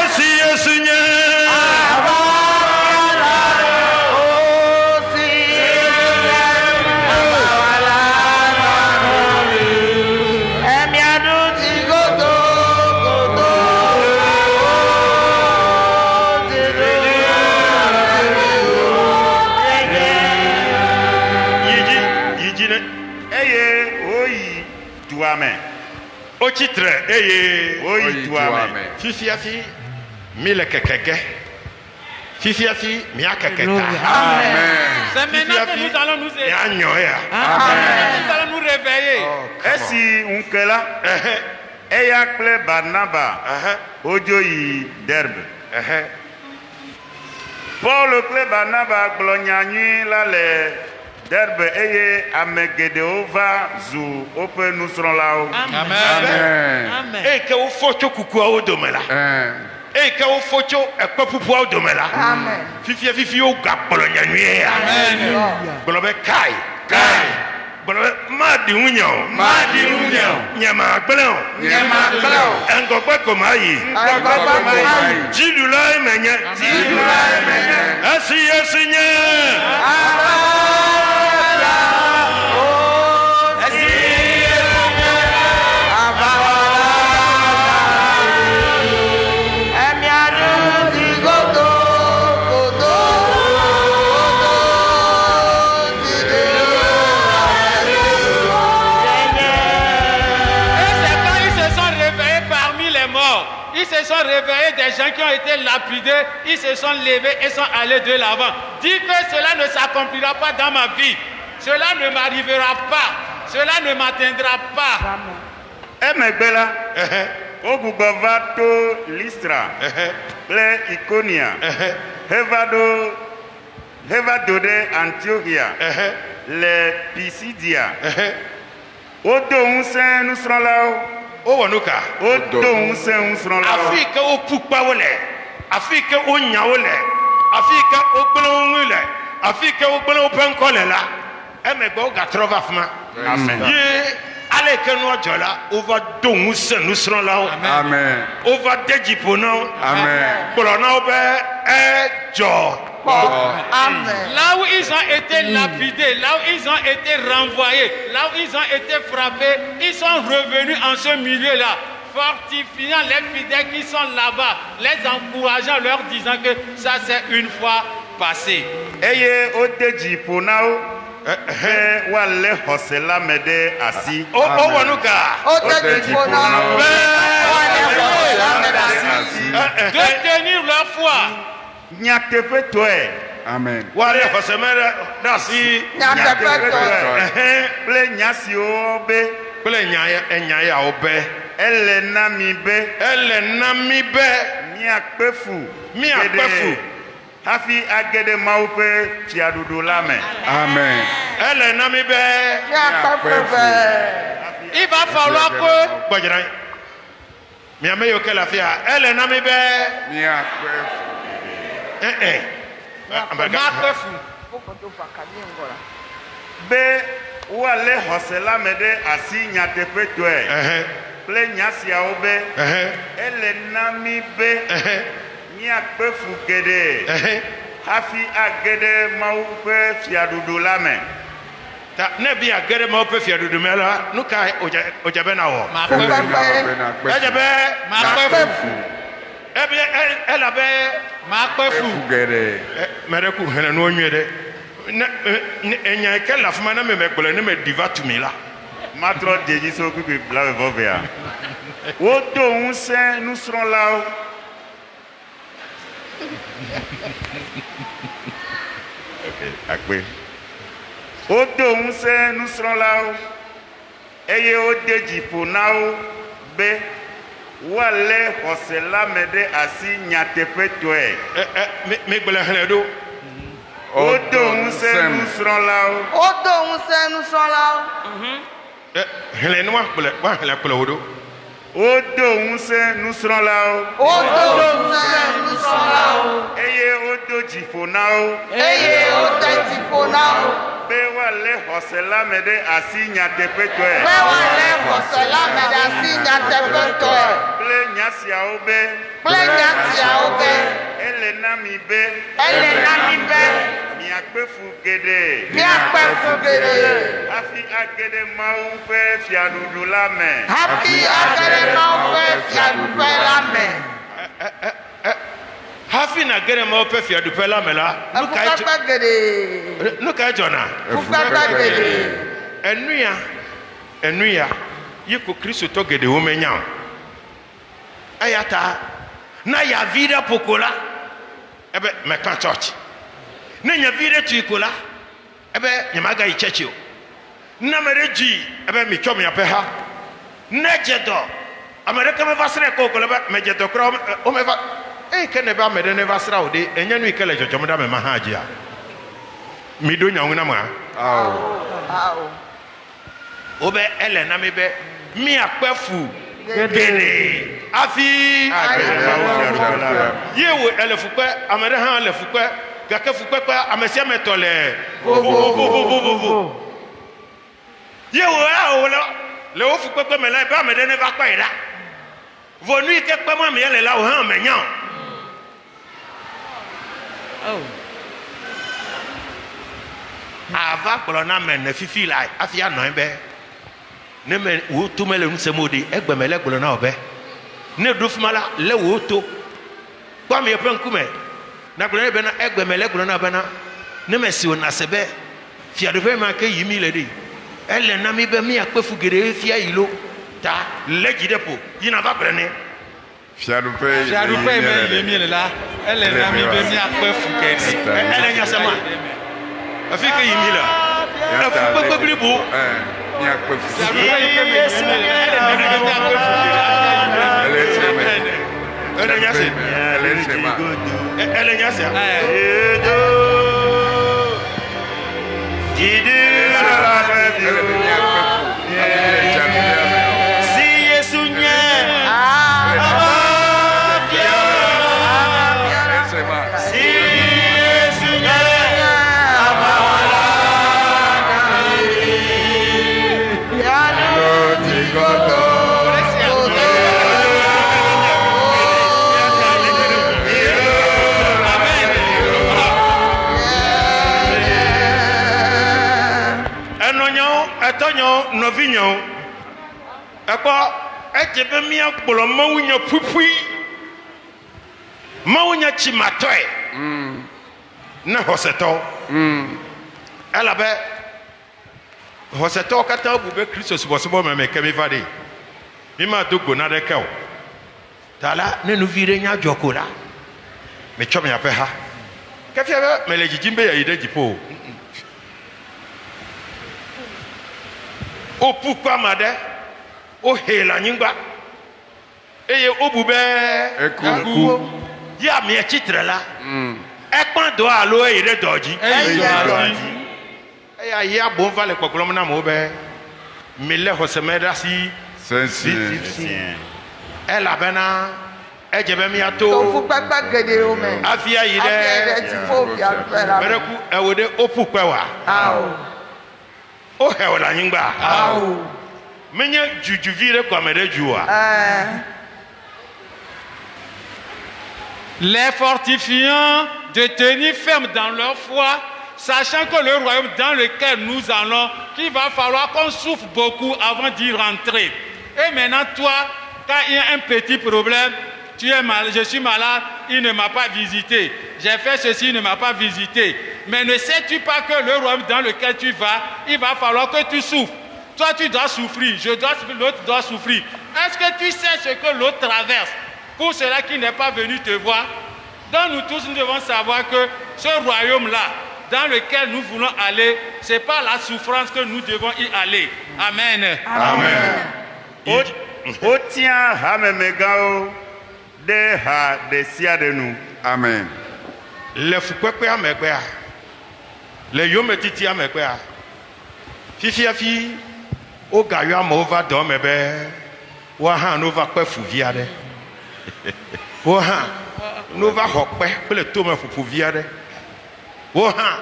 Asi yesunye. Ochitre eye oyi tuame fifiafi mile kekeke fifiafi mia kekeka. Amen. C'est maintenant que nous allons nous éveiller. Amen. Nous allons nous réveiller. Esi unkela. Eya kple Barnaba. Ojo yi Derbe. Paul kple Barnaba gblɔ nya nyui la le Derbe eye ame geɖewo va zu woƒe nusrɔ̃lawo. Amen. Eye ke wofɔ tso kukuawo dome la. Eye ke wofɔ tso ekpe ƒuƒuawo dome la. Fifi wo gakplɔ nya nyuie ya. Gblɔ be kai. Gblɔ be maɖi ŋu nye o. Nye ma gblẽ o. Ŋgɔgbe ko ma yi. Dziɖulae menye. Esi nye. Ils se sont réveillés des gens qui ont été lapidés, ils se sont levés et sont allés de l'avant. Dis que cela ne s'accomplira pas dans ma vie, cela ne m'arrivera pas, cela ne m'atteindra pas. Emegbe la, wogbugbɔ va to Listra kple Ikonia, heva do ɖe Antiochia le Pisidia. Wodo ŋusẽ nusrɔ̃lawo. Owanuka. Wodo ŋusẽ nusrɔ̃lawo. Afi ke wo kpukpawo le, afi ke wo nyawo le, afi ke wo gblẽ wo ŋu le, afi ke wo gblẽ woƒe ŋkɔ le la, emegbe wo gatrɔ va afi ma. Amen. Ye ale ke nua dzɔ la, wova do ŋusẽ nusrɔ̃lawo. Amen. Wova de dziƒo na wo. Amen. Kplɔ na wo be edzɔ. Amen. Là où ils ont été lapidés, là où ils ont été renvoyés, là où ils ont été frappés, ils sont revenus en ce milieu-là, fortifiant les fidèles qui sont là-bas, les encourageant, leur disant que ça c'est une fois passé. Eye wode dziƒo na wo be woalé xɔse la me ɖe asi. Owanuka. De tenir leur foi. Nyateƒetɔe. Amen. Woalé xɔse me ɖe asi. Kple nya siwo be. Kple nya yawo be. Ele na mi be. Míakpe fu. Hafi age ɖe Mawu ƒe fiaɖuɖu la me. Amen. Ele na mi be. Il va falloir que. Gbɔdzra. Miame yiwo ke le afi ya. Ele na mi be. Be woalé xɔse la me ɖe asi nyateƒetɔe. Kple nya siawo be. Ele na mi be. Míakpe fu geɖe. Hafi age ɖe Mawu ƒe fiaɖuɖu la me. Ne bi age ɖe Mawu ƒe fiaɖuɖu me la, nu ka wodze be na wɔ? Edze be Makpe fu. Elabe Makpe fu. Me ɖe ku hene nuwo nyuie ɖe. Enya yi ke le afi ma ne me gblɔ ne me ɖi va tu mi la. Matrɔ de dzi so kpekpe bla vevɔvea. Wodo ŋusẽ nusrɔ̃lawo. Akpe. Wodo ŋusẽ nusrɔ̃lawo eye wode dziƒo na wo be woalé xɔse la me ɖe asi nyateƒetɔe. Me gblɔ xlẽ ɖo. Wodo ŋusẽ nusrɔ̃lawo. Xlẽ ne woaxlẽ kplɔ wo ɖo. Wodo ŋusẽ nusrɔ̃lawo. Eye wodo dziƒo na wo. Be woalé xɔse la me ɖe asi nyateƒetɔe. Kple nya siawo be. Ele na mi be. Miakpe fu geɖe. Hafi age ɖe Mawu ƒe fiaɖuɖu la me. Hafi na ge ɖe Mawu ƒe fiaɖuƒe la me la, nu ka dzɔna? Enu ya, yi ko kristotɔ geɖewo menya o. Eya ta, na ya vi ɖe ƒo ko la, ebe meka church. Ne nye vi ɖe tui ko la, ebe nyamaga ichechio na mereji ebe mi chom ya peha nejedo amerika me vasre ko ko leba mejedo kro o me va kene ba me de ne vasra ode enyanu ikele jojom da me mahajia mi do nyawu na ma obe ele na me be mi akpefu gede afi yewo ele fukwe amere ha le fukwe gake fukwe kwa amesia metole yewo le wo fukwe kwa mela ba me de ne va kwa ira vonu ike kwa ma me le la o ha me nyan ava kpolo na me ne fifi lai afi anon be ne me wo to mele nsemodi egbemele gbolo na obe ne dofumala le wo to kwa me yepen kume na gbolo be na egbemele gbolo na bana ne me si ona sebe fia do be ma ke yimi le di ele na mi be mi akpefu gere fia yilo ta leji depo yina va brene fia do pe me yimi le la ele na mi be mi akpefu gere ele nya sama afike yimi la na fu pe bu ni akpefu Antonio novinho eko ejebe mi akpolo mawunya pupui mawunya chimatoe na hoseto elabe hoseto kata bube Kristo subosubo meme kemi fade mi ma dogo na de kew tala ne nu vire nya jokola me chom ya pe ha kafia be mele jijimbe ya ide jipo o pourquoi made o hela nyingba eye obube eku ya mi echitre la ekpan do alo ire doji eya ya bon vale kokolo na mo be mi le hosemeda si sensi ela bena ejebe mi ato to fu papa gede o me afia ide ti fo bi afera bereku ewode o pourquoi wa o hewla nyingba menye jujuvire kwa merejuwa les fortifiants de tenir ferme dans leur foi, sachant que le royaume dans lequel nous allons, qu'il va falloir qu'on souffre beaucoup avant d'y rentrer. Et maintenant, toi, quand il y a un petit problème, tu es malade, je suis malade, il ne m'a pas visité. J'ai fait ceci, il ne m'a pas visité. Mais ne sais-tu pas que le royaume dans lequel tu vas, il va falloir que tu souffres. Toi, tu dois souffrir, l'autre doit souffrir. Est-ce que tu sais ce que l'autre traverse pour cela qui n'est pas venu te voir? Donc nous tous, nous devons savoir que ce royaume-là, dans lequel nous voulons aller, ce n'est pas la souffrance que nous devons y aller. Amen. Amen. O tient hamemegao de ha de sia de nous. Amen. Le fukwekwe amekwea. Le yometiti amekwea. Fifiafi o gayo amova do mebe. Wa ha no va kwe fuviade. Wa ha no va hokpe pele to me fuviade. Wa ha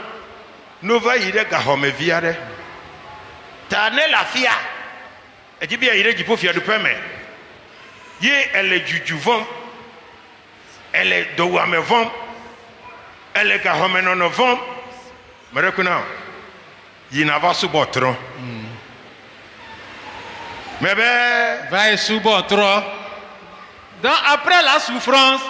no va ire ga home viade. Ta ne la fia. Ejibia ire jipo fia du peme. Ye elle jujuvom. Elle do wa me vom. Elle ga home no no vom. Merekuna. Yina va subotron. Va et subotron. Donc après la souffrance,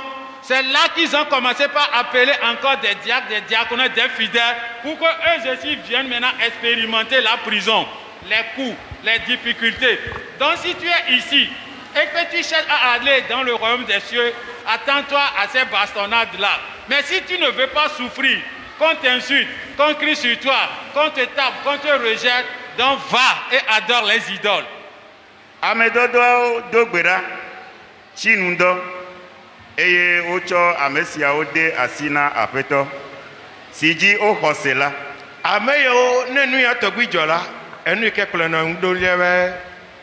c'est là qu'ils ont commencé par appeler encore des diacres, des diaconés, des fidèles, pour qu'eux aussi viennent maintenant expérimenter la prison, les coups, les difficultés. Donc si tu es ici et que tu cherches à aller dans le royaume des cieux, attends-toi à ces bastonnades-là. Mais si tu ne veux pas souffrir, qu'on t'insulte, qu'on crie sur toi, qu'on te tape, qu'on te rejette, donc va et adore les idoles. Amedodo dogbera chinundo eye ocho amesia ode asina apeto siji o hosela ameyo nenu ya togbijola enu kekle na ndo lewe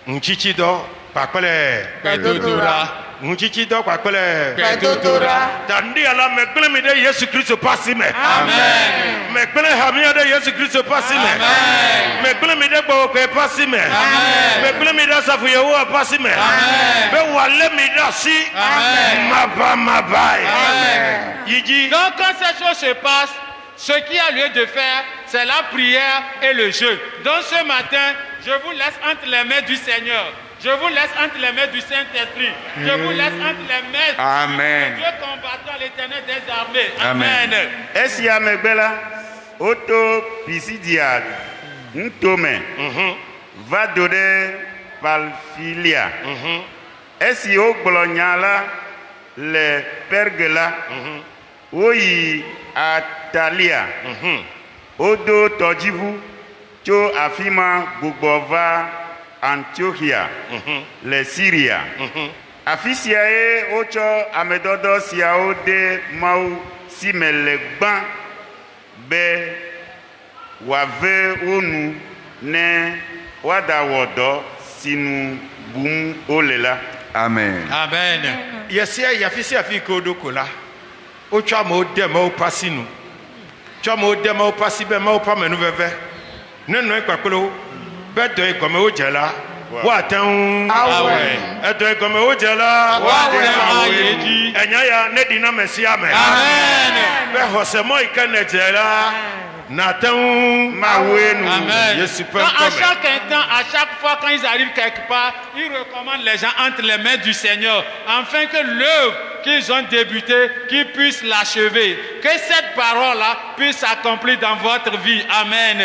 nchichi do papele Pedodora. nchichi do papele Pedodora. tandi ala mekle mi de Yesu Kristo pasime Amen. mekle hamia de Yesu Kristo pasime Amen. mekle mi de gbo ke pasime Amen. mekle mi de safu yewo pasime Amen. be wale mi da si Amen. mabai Amen. yiji Donc quand ces choses se passent, ce qui a lieu de faire, c'est la prière et le jeûne. Donc ce matin, je vous laisse entre les mains du Seigneur. Je vous laisse entre les mains du Saint-Esprit. Je vous laisse entre les mains Amen. de Dieu combattant l'Éternel des armées. Amen. Amen. esi amegbela oto pisidia ntome va do ɖe Palfilia esi wogblɔ nya la le Perge la woyi Atalia wodo tɔdziʋu tso afi ma gbugbɔ va Antiochia le Syria afi siae wotsɔ amedɔdɔ siawo de Mawu si me le gbã be wòave wo nu ne woadawɔ dɔ si nu bum wole la. Amen. Amen. yesia yafisi afi ko do kola o twa mo de mo pasi nu twa mo de mo pasi be mo pa menu veve ne no ipakolo be do ikome o jela wa tan Awe. e do ikome o jela Wa tan ayeji. enya ya ne dina mesia me Amen. be hosemo ikene jela na tan Mawenu. Amen. Yesu peut Donc, à comme. chaque instant, à chaque fois quand ils arrivent quelque part, ils recommandent les gens entre les mains du Seigneur, afin que l'œuvre qu'ils ont débutée, qu'ils puissent l'achever. Que cette parole-là puisse s'accomplir dans votre vie. Amen.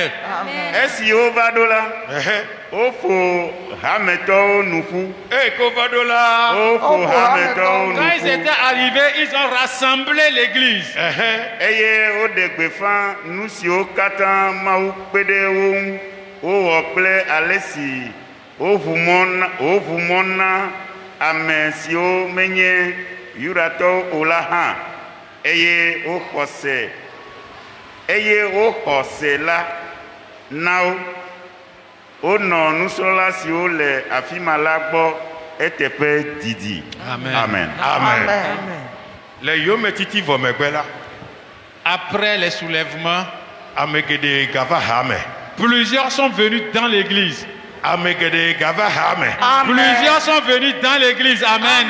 Esi wova ɖo la wofo hametɔwo nu ƒu e ko vadola wofo hametɔwo nu Quand ils ƒu étaient arrivés, ils ont rassemblé l'église. eye woɖe gbeƒã nu siwo katã Mawu kpe ɖe wo ŋu wowɔ kple ale si woʋu mɔ na ame siwo menye Yudatɔwo o la hã eye woxɔ se la na wo wonɔ nusrɔ̃la siwo le afi ma la gbɔ eteƒe didi. Amen. Amen. amen le yome titi vɔ megbe la Après les soulèvements, ame geɖe gava ha me plusieurs sont venus dans l'église. ame geɖe gava ha me Plusieurs sont venus dans l'église. Amen.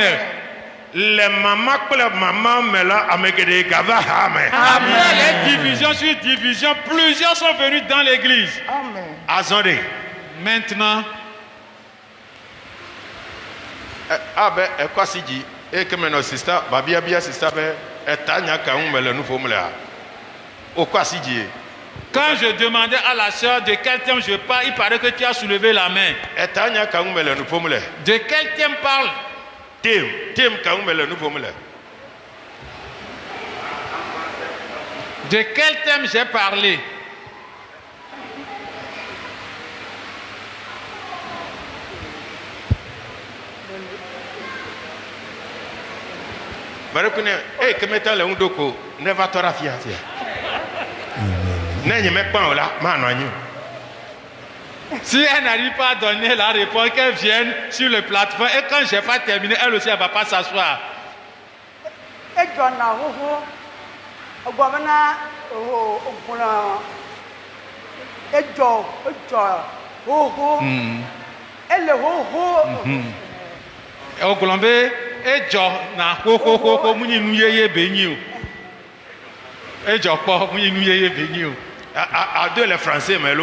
le mama kple mama me la ame geɖe gava ha me Après les divisions sur divisions, plusieurs sont venus dans l'église. azɔ de Maintenant, abe ekɔ asi dzi eye ke me nɔ sista babiabia sista be eta nya ka ŋu me le nu ƒom lea wokɔ asi dzi quand je demandais à la sœur de quel thème je parle, il paraît que tu as soulevé la main. eta nya ka ŋu me le nu ƒom le De quel thème parle? tem ka ŋu me le nu ƒom le De quel thème j'ai parlé? bare kune eye ke me ta le ŋu ɖo ko ne va tɔ ɖe afi sia ne nye mekpã o la manɔ anyi o. Si elle n'arrive pas à donner la réponse, qu'elle vienne sur le plateforme et quand je n'ai pas terminé, elle aussi, elle ne va pas s'asseoir. Edzɔna xoxo egbe bena ogbuna edzɔ xoxo ele xoxo Ogblɔbe edzɔ na xoxoxoxo mu nyi nu yeye be nyi o. Edzɔ kpɔ mu nyi nu yeye be nyi o. Ado le français mais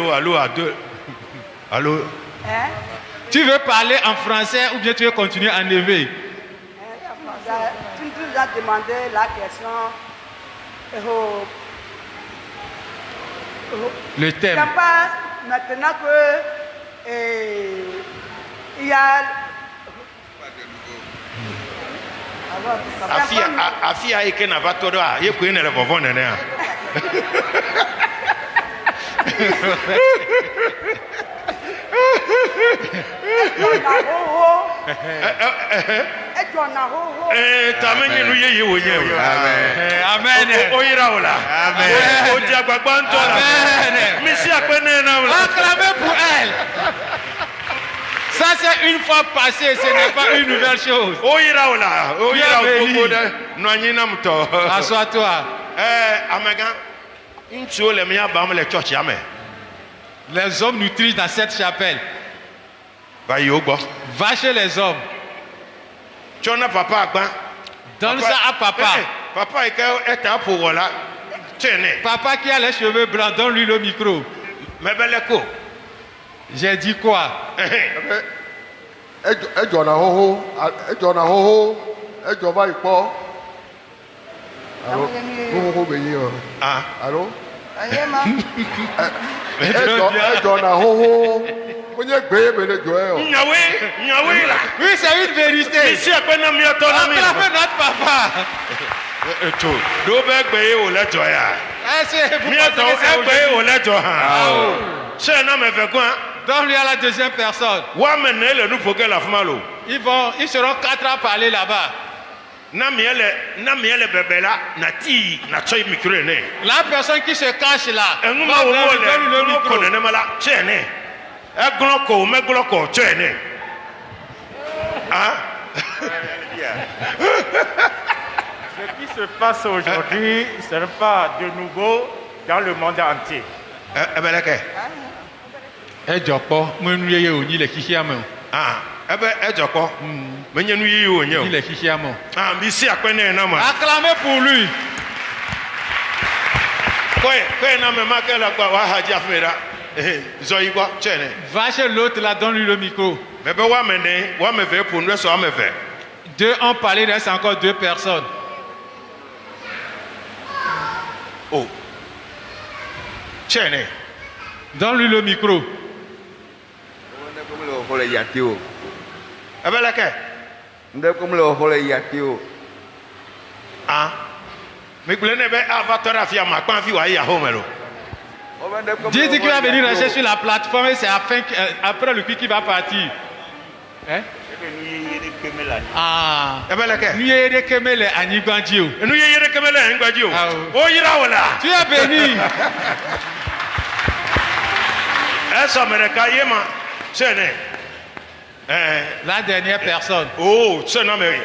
allô Tu veux parler en français ou bien tu veux continuer en éveil? Tu nous as demandé la question. Le thème. C'est pas maintenant que il y a afia eke na va tɔ ɖo a ye koe ne le vɔvɔ nenea Acclamez pour elle. Ça c'est une fois passé, ce n'est pas une nouvelle chose. Assois-toi. Les hommes nous trient dans cette chapelle. Va chez les hommes. Donne ça à papa. Papa qui a les cheveux blancs, donne-lui le micro. J'ai dit quoi? Allô? Oui, c'est une vérité. Acclamez notre papa. Donne-lui à la deuxième personne. Ils seront 4 à parler là-bas. La personne qui se cache là, donne le micro. Ce qui se passe aujourd'hui, ce n'est pas de nouveau dans le monde entier. Acclamez pour lui. Va chez l'autre là, donne-lui le micro. 2 ont parlé, il reste encore 2 personnes. Oh. Donne-lui le micro. Dieu dit qu'il va venir rester sur la plateforme et c'est après le qui va partir. Hein? Ah. Tu es béni. La dernière personne. Oh, c'est non mais.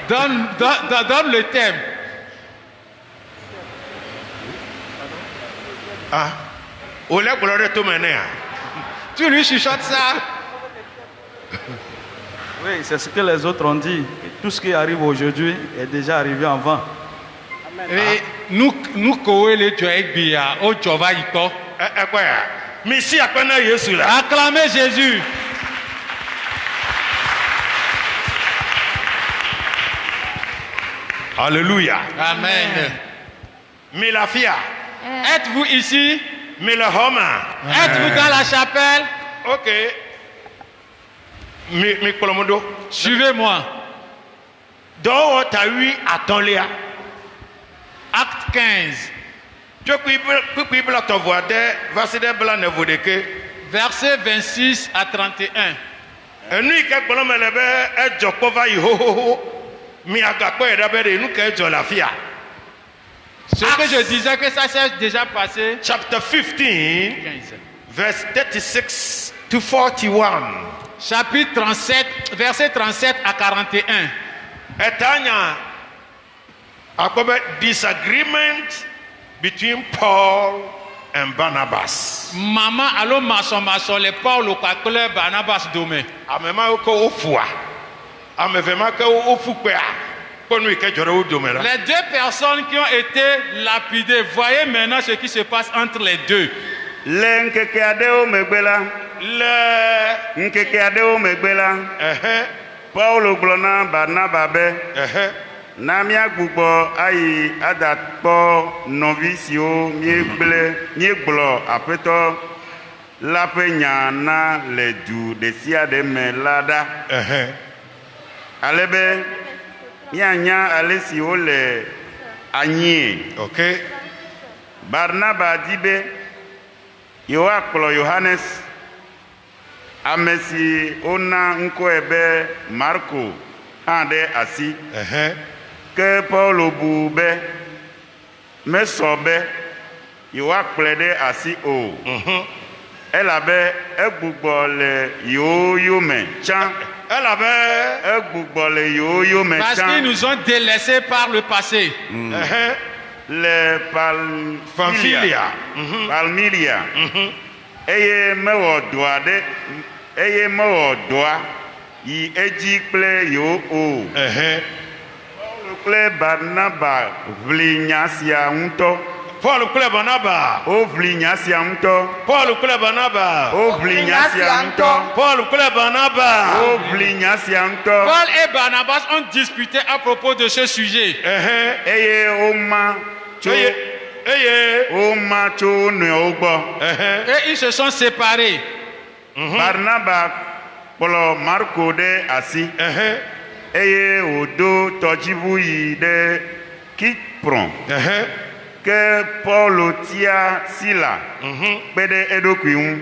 Donne le thème. Tu lui chuchotes ça. Oui, c'est ce que les autres ont dit. Tout ce qui arrive aujourd'hui est déjà arrivé avant. Et nous les Bia, au Jova Iko. Acclamez Jésus. Alléluia. Amen. Milafia. Êtes-vous ici? Milahoma. Êtes-vous dans la chapelle? Ok. Suivez-moi. Dans ta vie à ton lia. Acte 15. Verset 26 à 31. Ce que je disais que ça s'est déjà passé. Chapter 15, verse 36 to 41. Chapitre 37, verset 37 à 41. Disagreement between Paul and Barnabas. Maman allo maçon les Paul au kakle Barnabas domé. Amema ko ofua. Amevema ko ofukpea. Les 2 personnes qui ont été lapidées, voyez maintenant ce qui se passe entre les 2. Paulo glona Barnababe. Namia gbugbo ayi adakpo novicio mieglo apeto lapenya na le du de sia de melada. alebe mianya alesi ole anyi. Okay. Barnaba dibe yoa kplo Johannes amesi ona nko ebe Marco ande asi. Que Paul bube mesobe yoa kplede asi o. Elle avait un bougbole yo me chan. Elle avait un bougbole yo me chan. Parce qu'ils nous ont délaissés par le passé. Les Palmilia. Palmilia. Eye mewo doa de. Eye mewo doa. Yi eji ple yo o. Paul ple Barnaba vlinyasia unto. Paul kule Barnaba. O vlinyasia unto. Paul kule Barnaba. O vlinyasia unto. Paul kule Barnaba. O vlinyasia unto. Paul et Barnabas ont disputé à propos de ce sujet. Eye oma cho. Oma cho ne ogbo. Et ils se sont séparés. Barnaba polo Marco de asi. Eye odo tojibu yi de Kipron. Que Paul tia sila pede edokwiun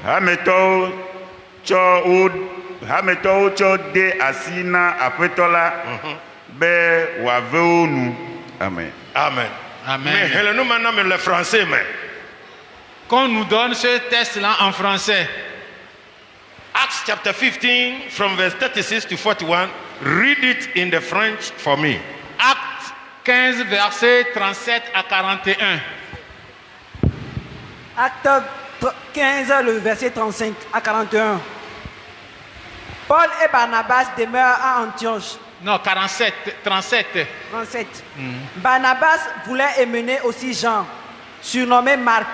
hameto cho de asina apetola be waveonu. Amen. Amen. Amen. Mais nous maintenant le français mais qu'on nous donne ce texte là en français. Acts chapter 15 from verse 36 to 41. Read it in the French for me. Acts 15, versets 37 à 41. Acte 15, le verset 35 à 41. Paul et Barnabas demeurent à Antioche. Non, 37. Barnabas voulait emmener aussi Jean, surnommé Marc.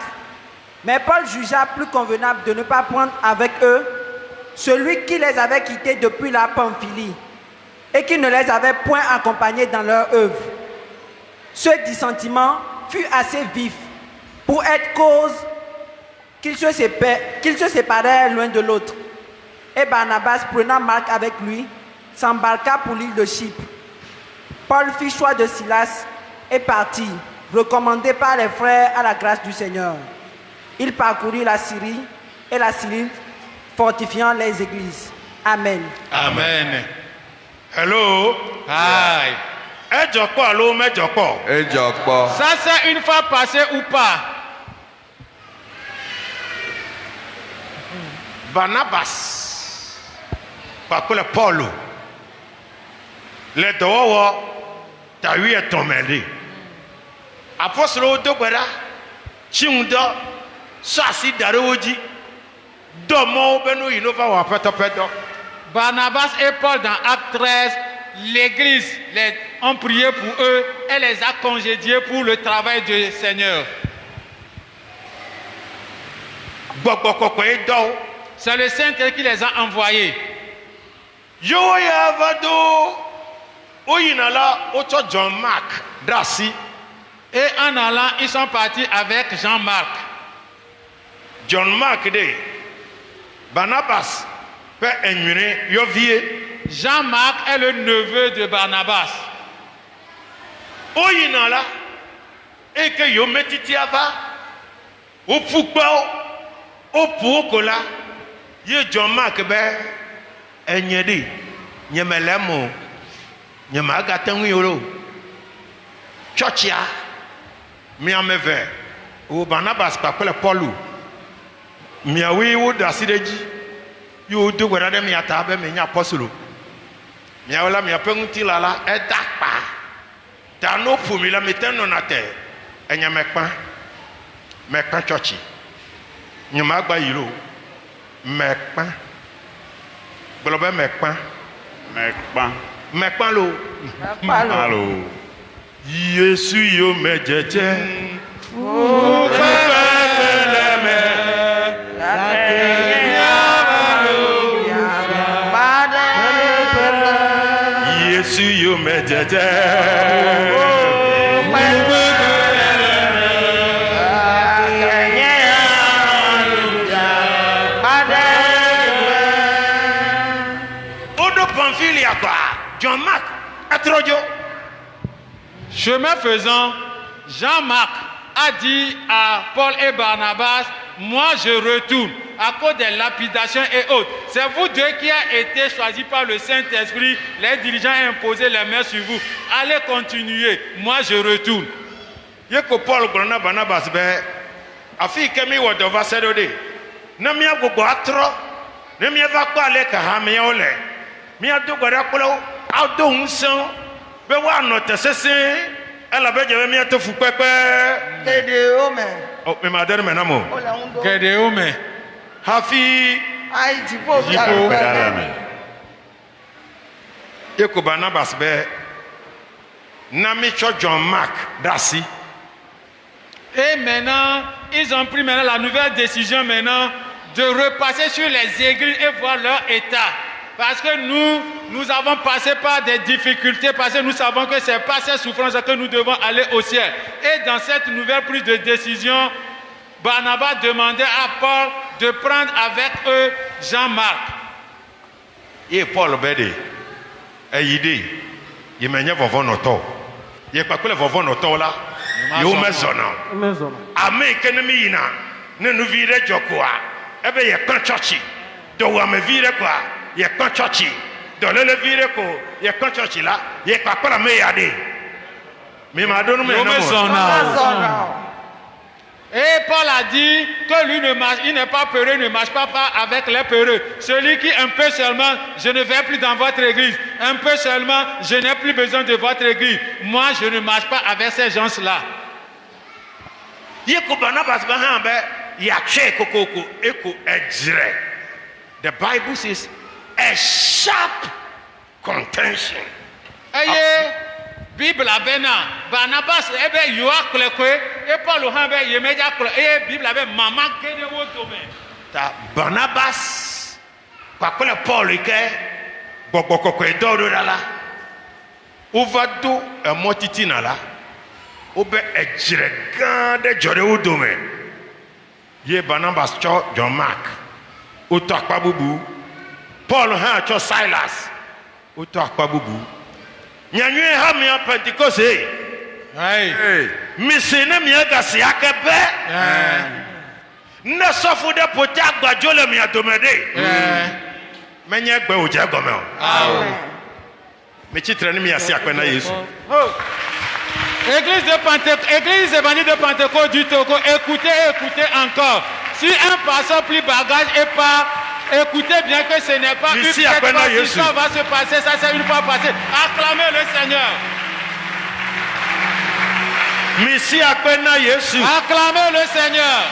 Mais Paul jugea plus convenable de ne pas prendre avec eux celui qui les avait quittés depuis la Pamphylie et qui ne les avait point accompagnés dans leur œuvre. Ce dissentiment fut assez vif pour être cause qu'ils se séparèrent l'un de l'autre. Et Barnabas, prenant Marc avec lui, s'embarqua pour l'île de Chypre. Paul fit choix de Silas et partit, recommandé par les frères à la grâce du Seigneur. Il parcourut la Syrie et la Cilicie, fortifiant les églises. Amen. Amen. Hello. Hi. Ça c'est une fois passé ou pas? Barnabas. Par contre, Paul. Les deux, t'as eu à ton mêlé. Apostole de Bera, Chiunda, Sassi Daroji, Domo Beno Innova ou Apatopedo. Barnabas et Paul dans Acte 13, l'église ont prié pour eux et les a congédiés pour le travail du Seigneur. C'est le Saint-Esprit qui les a envoyés. Jean-Marc Drassi. Et en allant, ils sont partis avec Jean-Marc. Jean-Marc de Barnabas peut énumérer Yovier. Jean-Marc est le neveu de Barnabas. Oyinala et que yo metitiava au pourquoi au pourquoi ye Jean-Marc be enyedi nyemelemo nyemagatangu yoro churchia miameve o Barnabas papele Paulu miawi wo dasideji yo do gwada miata be menya apostolo miawala miapenguti lala edakpa Tano pour me la mettre non à terre. Et n'y a pas chochi. N'y a pas yiro. Mekpa. Globe mekpa. Mekpa lo. Allô. Yesu yo mejeje. Oh, Yesu yo mejeje. pamfilia quoi John Mark atrojo. Chemin faisant, Jean-Marc a dit à Paul et Barnabas, moi je retourne à cause des lapidations et autres. C'est vous deux qui avez été choisis par le Saint-Esprit. Les dirigeants ont imposé les mains sur vous. Allez continuer. Moi je retourne. Yeko Paul Brana Barnabas be afi kemi wo do va sedode. Na mi agogo atro. Na mi va kwa le ka ha mi ole. Mi ado gwara kolo ado hunsan be wa no tesese ela be je mi atofu pepe. Kede ome. Oh me madere me namo. Kede ome. Hafi ai tipo Yeko Barnabas be na mi cho John Mark dasi. Et maintenant, ils ont pris maintenant la nouvelle décision maintenant de repasser sur les églises et voir leur état. Parce que nous avons passé par des difficultés, parce que nous savons que c'est pas ces souffrances que nous devons aller au ciel. Et dans cette nouvelle prise de décision, Barnabas demandait à Paul de prendre avec eux Jean-Marc. Et Paul Bede, Eyide, il m'a dit vovonoto. Il pas que le vovonoto là. Yo mezona. Ame kenemi ina. Ne nous vire jokoa. Ebe ye kan churchi. Do wa me vire kwa. Ye kan churchi. Do le vire ko. Ye kan churchi là. Ye pa para me yade. Me ma donu me na. Et Paul a dit que lui ne marche, il n'est pas peureux, ne marche pas avec les peureux. Celui qui un peu seulement, je ne vais plus dans votre église. Un peu seulement, je n'ai plus besoin de votre église. Moi, je ne marche pas avec ces gens-là. The Bible says a sharp contention. Bible abena Barnabas ebe yo aklekwe e Paul han be ye meja klo e Bible abe mama kede wo to me ta Barnabas pa kole Paul ke gbogbo e do do la ovado e motiti na la obe ejire gan de jore wo do me ye Barnabas cho John Mark o to apa bubu Paul han cho Silas o to apa bubu Nyanywe ha mi Pentecost hey misene mi agasi akebe na sofu de poti agbajo le mi adomede menye gbe oje gome o me chitre ni mi asi apena Yesu Église évangile de Pentecôte du Togo, écoutez encore. Si un pasteur plie bagage et part, écoutez bien que ce n'est pas une fois, ça va se passer, ça c'est une fois passé. Acclamez le Seigneur. Misi apena Yesu. Acclamez le Seigneur.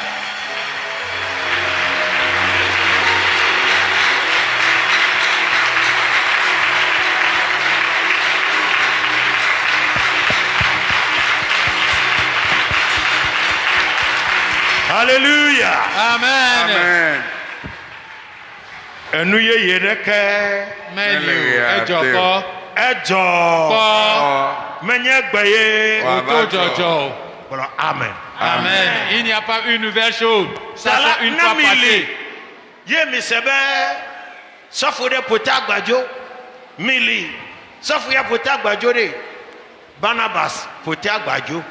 Alléluia. Amen. Amen. Enu ye yereke. Ejo. Menye gbeye. Amen. Amen. Il n'y a pas une nouvelle chose. Ça c'est une fois passé. Ye mi sebe. Safu de pota gbajo. Mili. Safu ya pota gbajo de. Barnabas pota gbajo.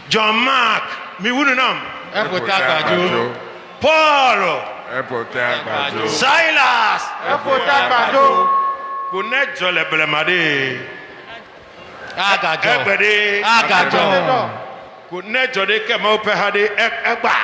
John Mark. Mi wunu nam. Paul. Silas. Kune jole blemade. Agajo. Kune jole kema opehade egba.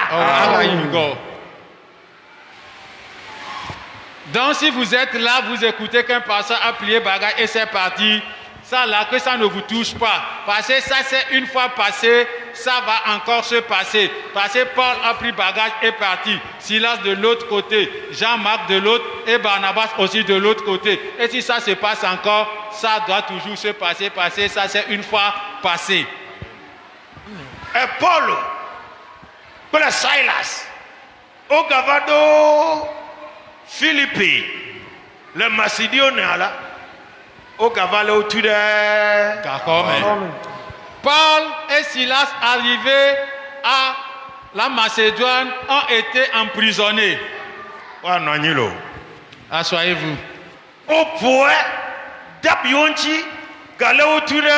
Donc si vous êtes là, vous écoutez qu'un pasteur a plié bagage et c'est parti. Ça là, que ça ne vous touche pas. Parce que ça c'est une fois passé, ça va encore se passer. Parce que Paul a pris bagage et parti. Silas de l'autre côté, Jean-Marc de l'autre et Barnabas aussi de l'autre côté. Et si ça se passe encore, ça doit toujours se passer. Parce que ça c'est une fois passé. Et Paul, pour le Silas, au Gavado, Philippi, le Macédonien là. Au cavale au-dessus de... Paul et Silas arrivés à la Macédoine ont été emprisonnés. Asseyez-vous. au poète d'Abionchi, Galeo Touré.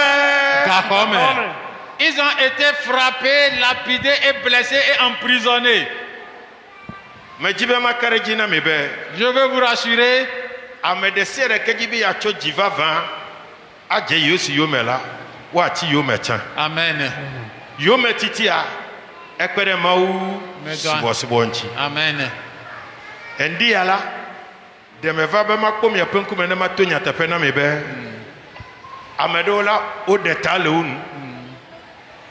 Ils ont été frappés, lapidés et blessés et emprisonnés. Je veux vous rassurer. Amen. Amen. Endi ala de me va be makpom ya penku me na matonya tepe na me be amedo la o de ta le unu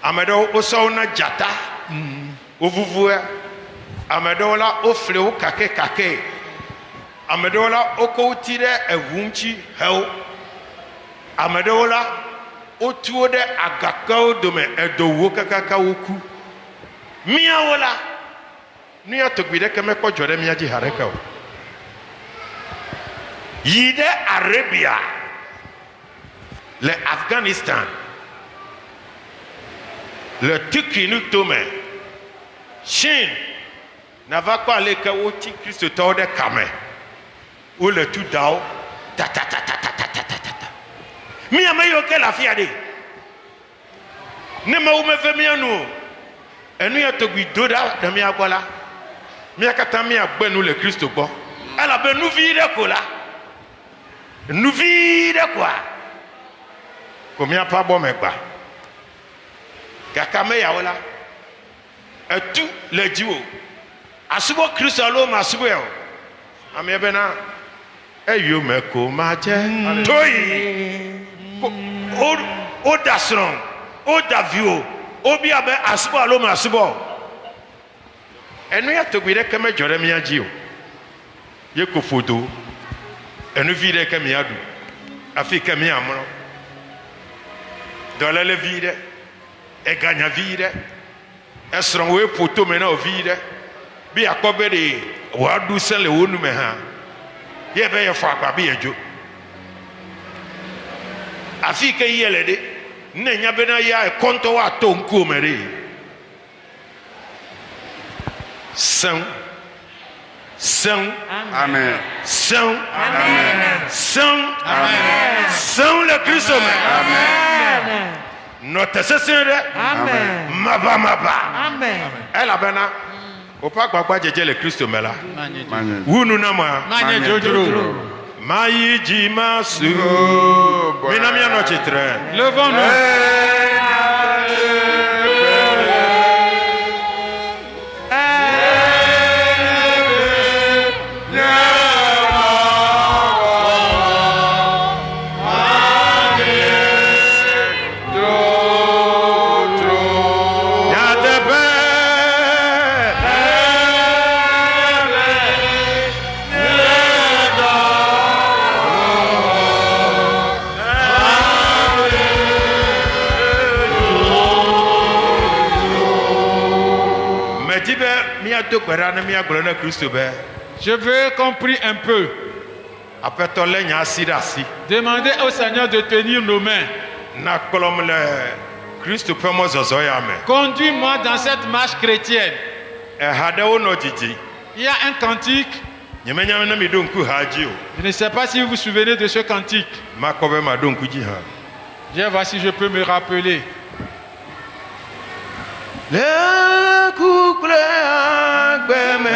amedo o so na jata o vuvu amedo la o fle o kake kake amedo la o ko tire ehunchi hel amedo la o tuo de agakao do me edowo kakaka woku miawola nous avons tout que me ko jore mi aji hareka o yide Arabia le Afghanistan le Tukinu Tome Chine n'ava pas aller que au ti Christ to de Kame ou le tout dao ta ta ta ta ta ta ta ta mi amayo ke la fiade ne ma ou me fe mi anu enu ya to gbidoda de mi agbola mi akata mi agbe nous le Christ gbo ala be nous vide ko la nous vide quoi ko mi apa bo me gba kaka me ya wala etu le jiwo asubo Christ alo ma asubo yo ami ebe na eyo me ko ma je toyi o da strong o da view o bi abe asubo alo ma asubo enu ya to gbire keme jore mi aji o ye ko foto enu vide keme adu afi keme amro dole le vide e ganya vide e sron we foto me na o vide bi akobe de wa du sen le wonu me ha ye be ye fa agba bi ejo afi ke yele de nnenya be na ya e konto wa to nku omere Saint, Saint, Amen. Saint, Amen. Saint, Amen. Saint le Christ, Amen. Notre Seigneur, Amen. Maba, Amen. Elle a bena. Au pas quoi j'ai le Christ, mais là. Où nous n'avons pas. Maï Jimasu. Minamia notre train. Levons-nous. Je veux qu'on prie un peu. Demandez au Seigneur de tenir nos mains. Conduis-moi dans cette marche chrétienne. Il y a un cantique. Je ne sais pas si vous vous souvenez de ce cantique. Je vais voir si je peux me rappeler. Le couple agbeme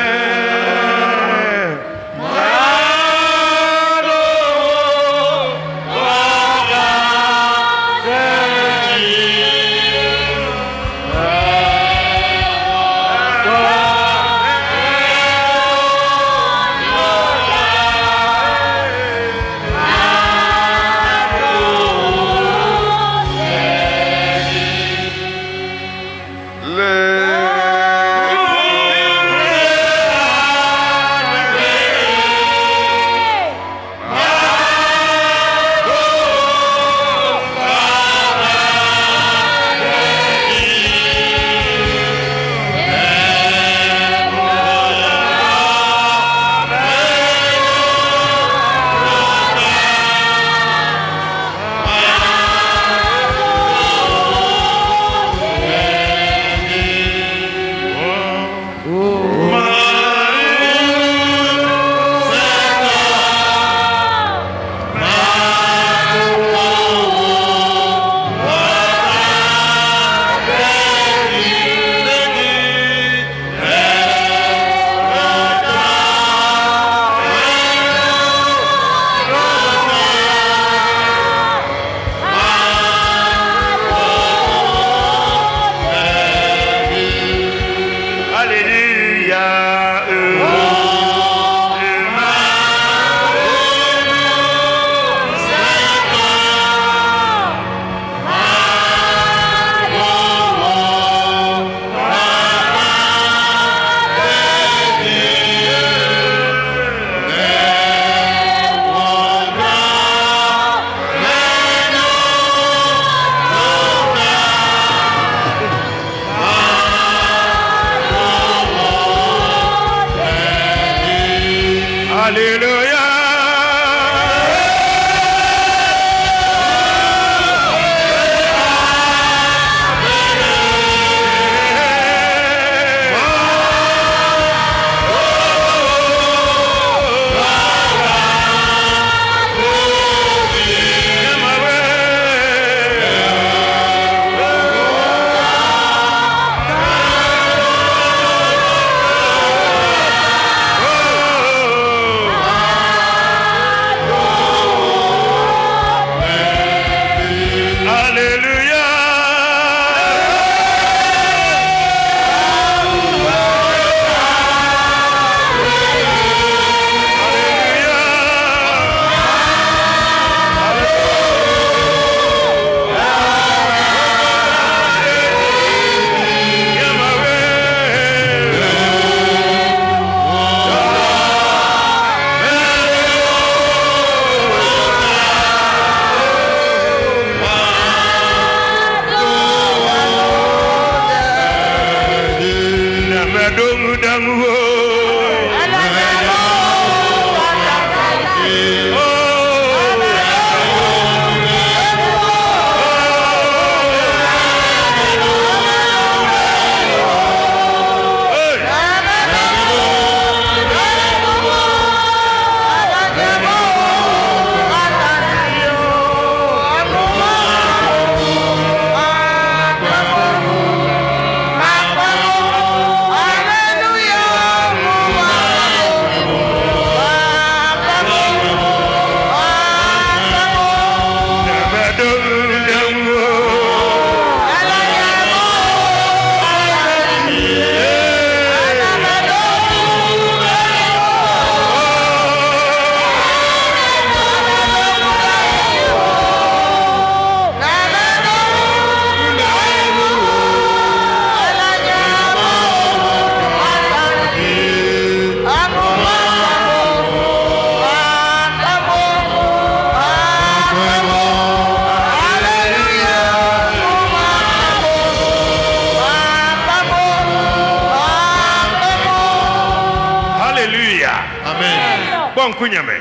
Bon kunyame.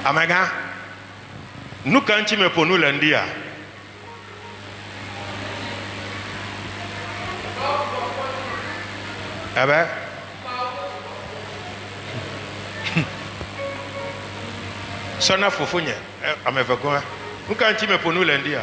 Amaga. Nous quand tu me pour nous lundi. Ah ben. Sona fofonya. Ameva quoi? Nous quand tu me pour nous lundi.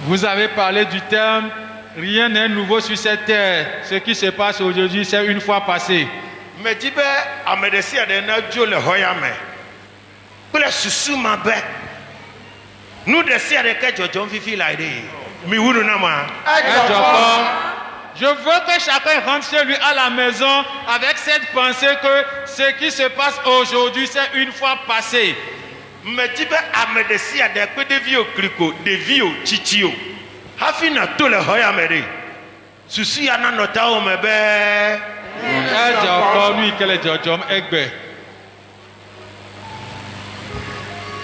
Vous avez parlé du terme rien n'est nouveau sur cette terre. Ce qui se passe aujourd'hui, c'est une fois passé. Mais tu peux amener à des nadjo le hoyame. Pour la susu mabe. Nous décidons de que John Fifi l'a dit. Mais où nous n'avons Je veux que chacun rentre chez lui à la maison avec cette pensée que ce qui se passe aujourd'hui, c'est une fois passé. Mais tu peux amener à des coups de vieux clico, des vieux chichio. Hafina tout le hoyame. Susu yana nota o mebe. Lui, quel est John Egbe?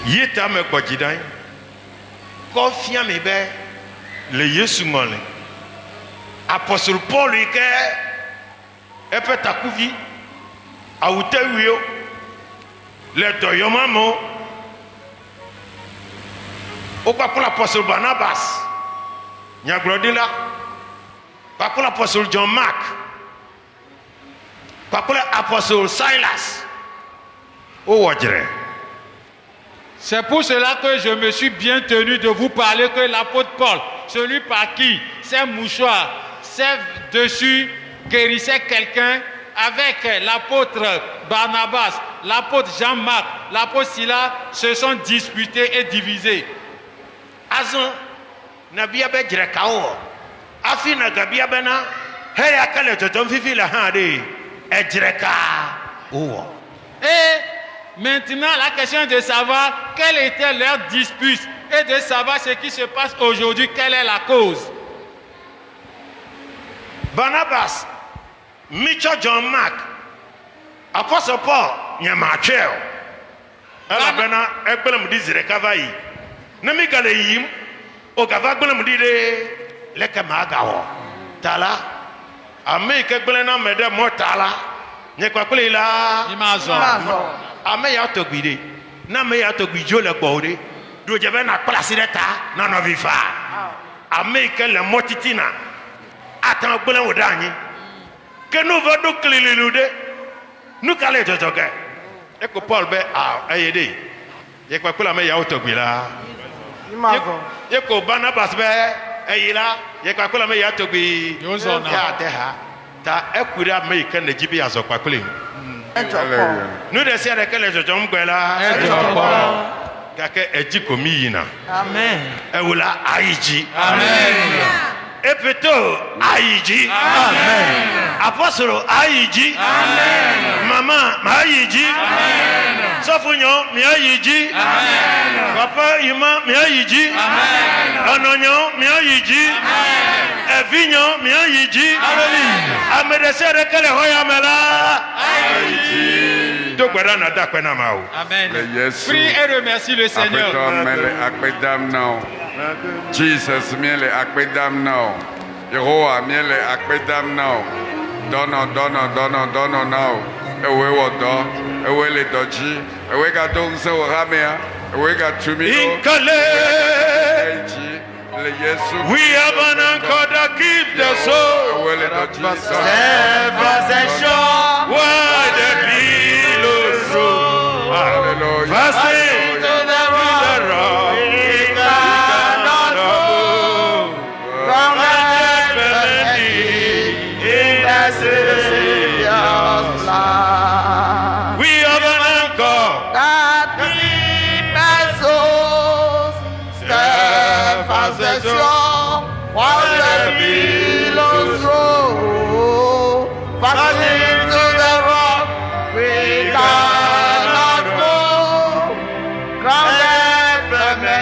Yeta me kwajidan. Confia me be le Yesu mole. Apostle Paul ike epe takuvi awute wio le doyomamo o pa pour l'apôtre Barnabas nyaglodila pa pour l'apôtre John Mark pa pour l'apôtre Silas o wajre. C'est pour cela que je me suis bien tenu de vous parler que l'apôtre Paul, celui par qui ces mouchoirs, ces dessus guérissaient quelqu'un, avec l'apôtre Barnabas, l'apôtre Jean-Marc, l'apôtre Silas se sont disputés et divisés. Azon, Nabia Bedrekao, Afina Gabia Bena, Heya Kale John Fifi la Hande, Edreka. Et maintenant, la question est de savoir quelle était leur dispute et de savoir ce qui se passe aujourd'hui, quelle est la cause. Barnabas, Mitchell John Mark, Apostle Paul, Nyamachel, Alabana, Ekbelam Dizire Kavai, Namigale Yim, Ogavagbelam Dide, Lekamagawa, Tala, America Belena Mede Mortala, Nekwakulila, Ameya Togide, Nameya Togijo le Bode, do Javena Placideta, none of Ifa, America le Motitina, Atan Belan Udani, que nous venons clélude, nous calez de Toga, Eko Paul Be a Ayede, Yekwakula Meya Togila, Yeko Barnabas Be, Ayila, Yekwakula Meya Togi, Yozona, Teha, Ta Ekura American de Gibi as of Quackling. Nous décidons que les gens là, Kake Ejikomiina. Amen. Eula Aiji. Amen. Epeto Aiji. Amen. Apostolo Aiji. Amen. Mama Aiji. Amen. Sofunyo mi Aiji. Amen. Papa Ima mi Aiji. Amen. Anonyo mi Aiji. Amen. Evinyo mi Aiji. Amen. Amedesere kele hoya mela. Aiji. Amen. Prie et remercie le Seigneur. Jesus miele akpedam now. Yehowa miele akpedam now. Dono now. Ewe wodo, ewe le doji, ewe ga donse o ramea, ewe ga tumino. We have an anchor that keeps the soul. Never sure where the billows roll. Hallelujah. Fasting to the rock, we cannot move. From the in the Savior's blood. We have an anchor that keeps the soul. As the shore, while the billows roll, fasting to the rock, we cannot go. Grounded from the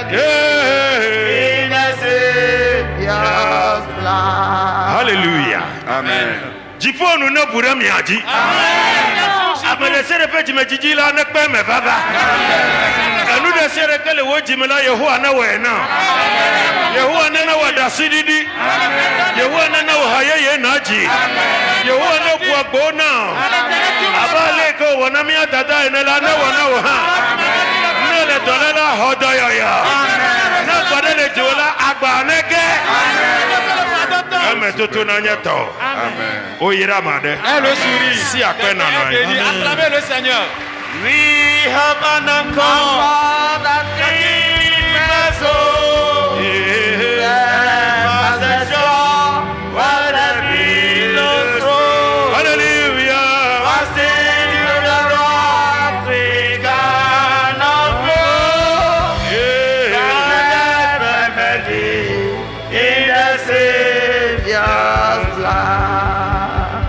in the Savior's blood. Hallelujah. Amen. Jiponu no buramiaji. Amen. me de sere pe jime jiji la ne pe me baba anu de sere ke le wo jime la Yehowa na we na Yehowa na wa da sididi Yehowa na wa haye na ji Yehowa na ku agbo na abale ko wona mi adada ene la na wona wo ha ne le dolela hodoyoya na gbade le jola agba neke Amen. Tout amen. Si acclamez le Seigneur. We have an anchor that keeps my soul. Hallelujah.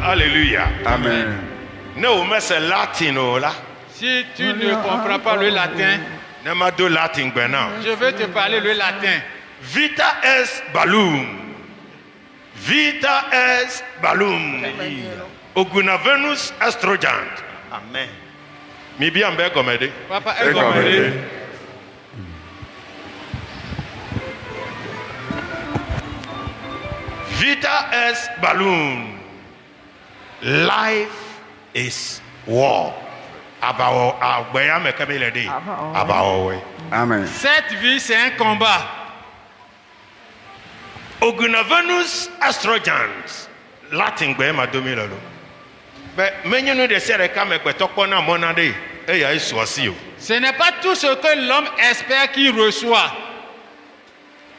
Alléluia. Amen. No, mais c'est latin là. Si tu ne comprends pas le latin, je vais te parler le latin. Vita est balum. Vita est balum. Ogunavenus astrogant. Amen. Mi bien be comédie. Papa est comédie. Vita est balloon. Life is war. Amen. Cette vie, c'est un combat. Ogunavenus astrogans. Latin gbe ma domi lolo. Mais menyenu de sere ka me pe tokona monade e ya isuasi o. Ce n'est pas tout ce que l'homme espère qu'il reçoit.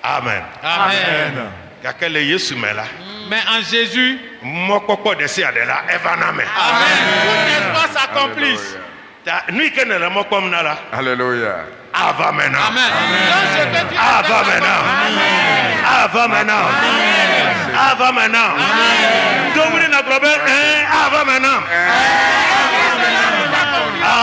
Amen. Amen. Yakele Yesu mela. Mais en Jésus, mokoko de se adela evaname. Amen. Tout espoir s'accomplisse. Alléluia. Ava maintenant. Amen. Ava maintenant. Ava maintenant. Ava maintenant. Donc vous n'avez pas Ava maintenant.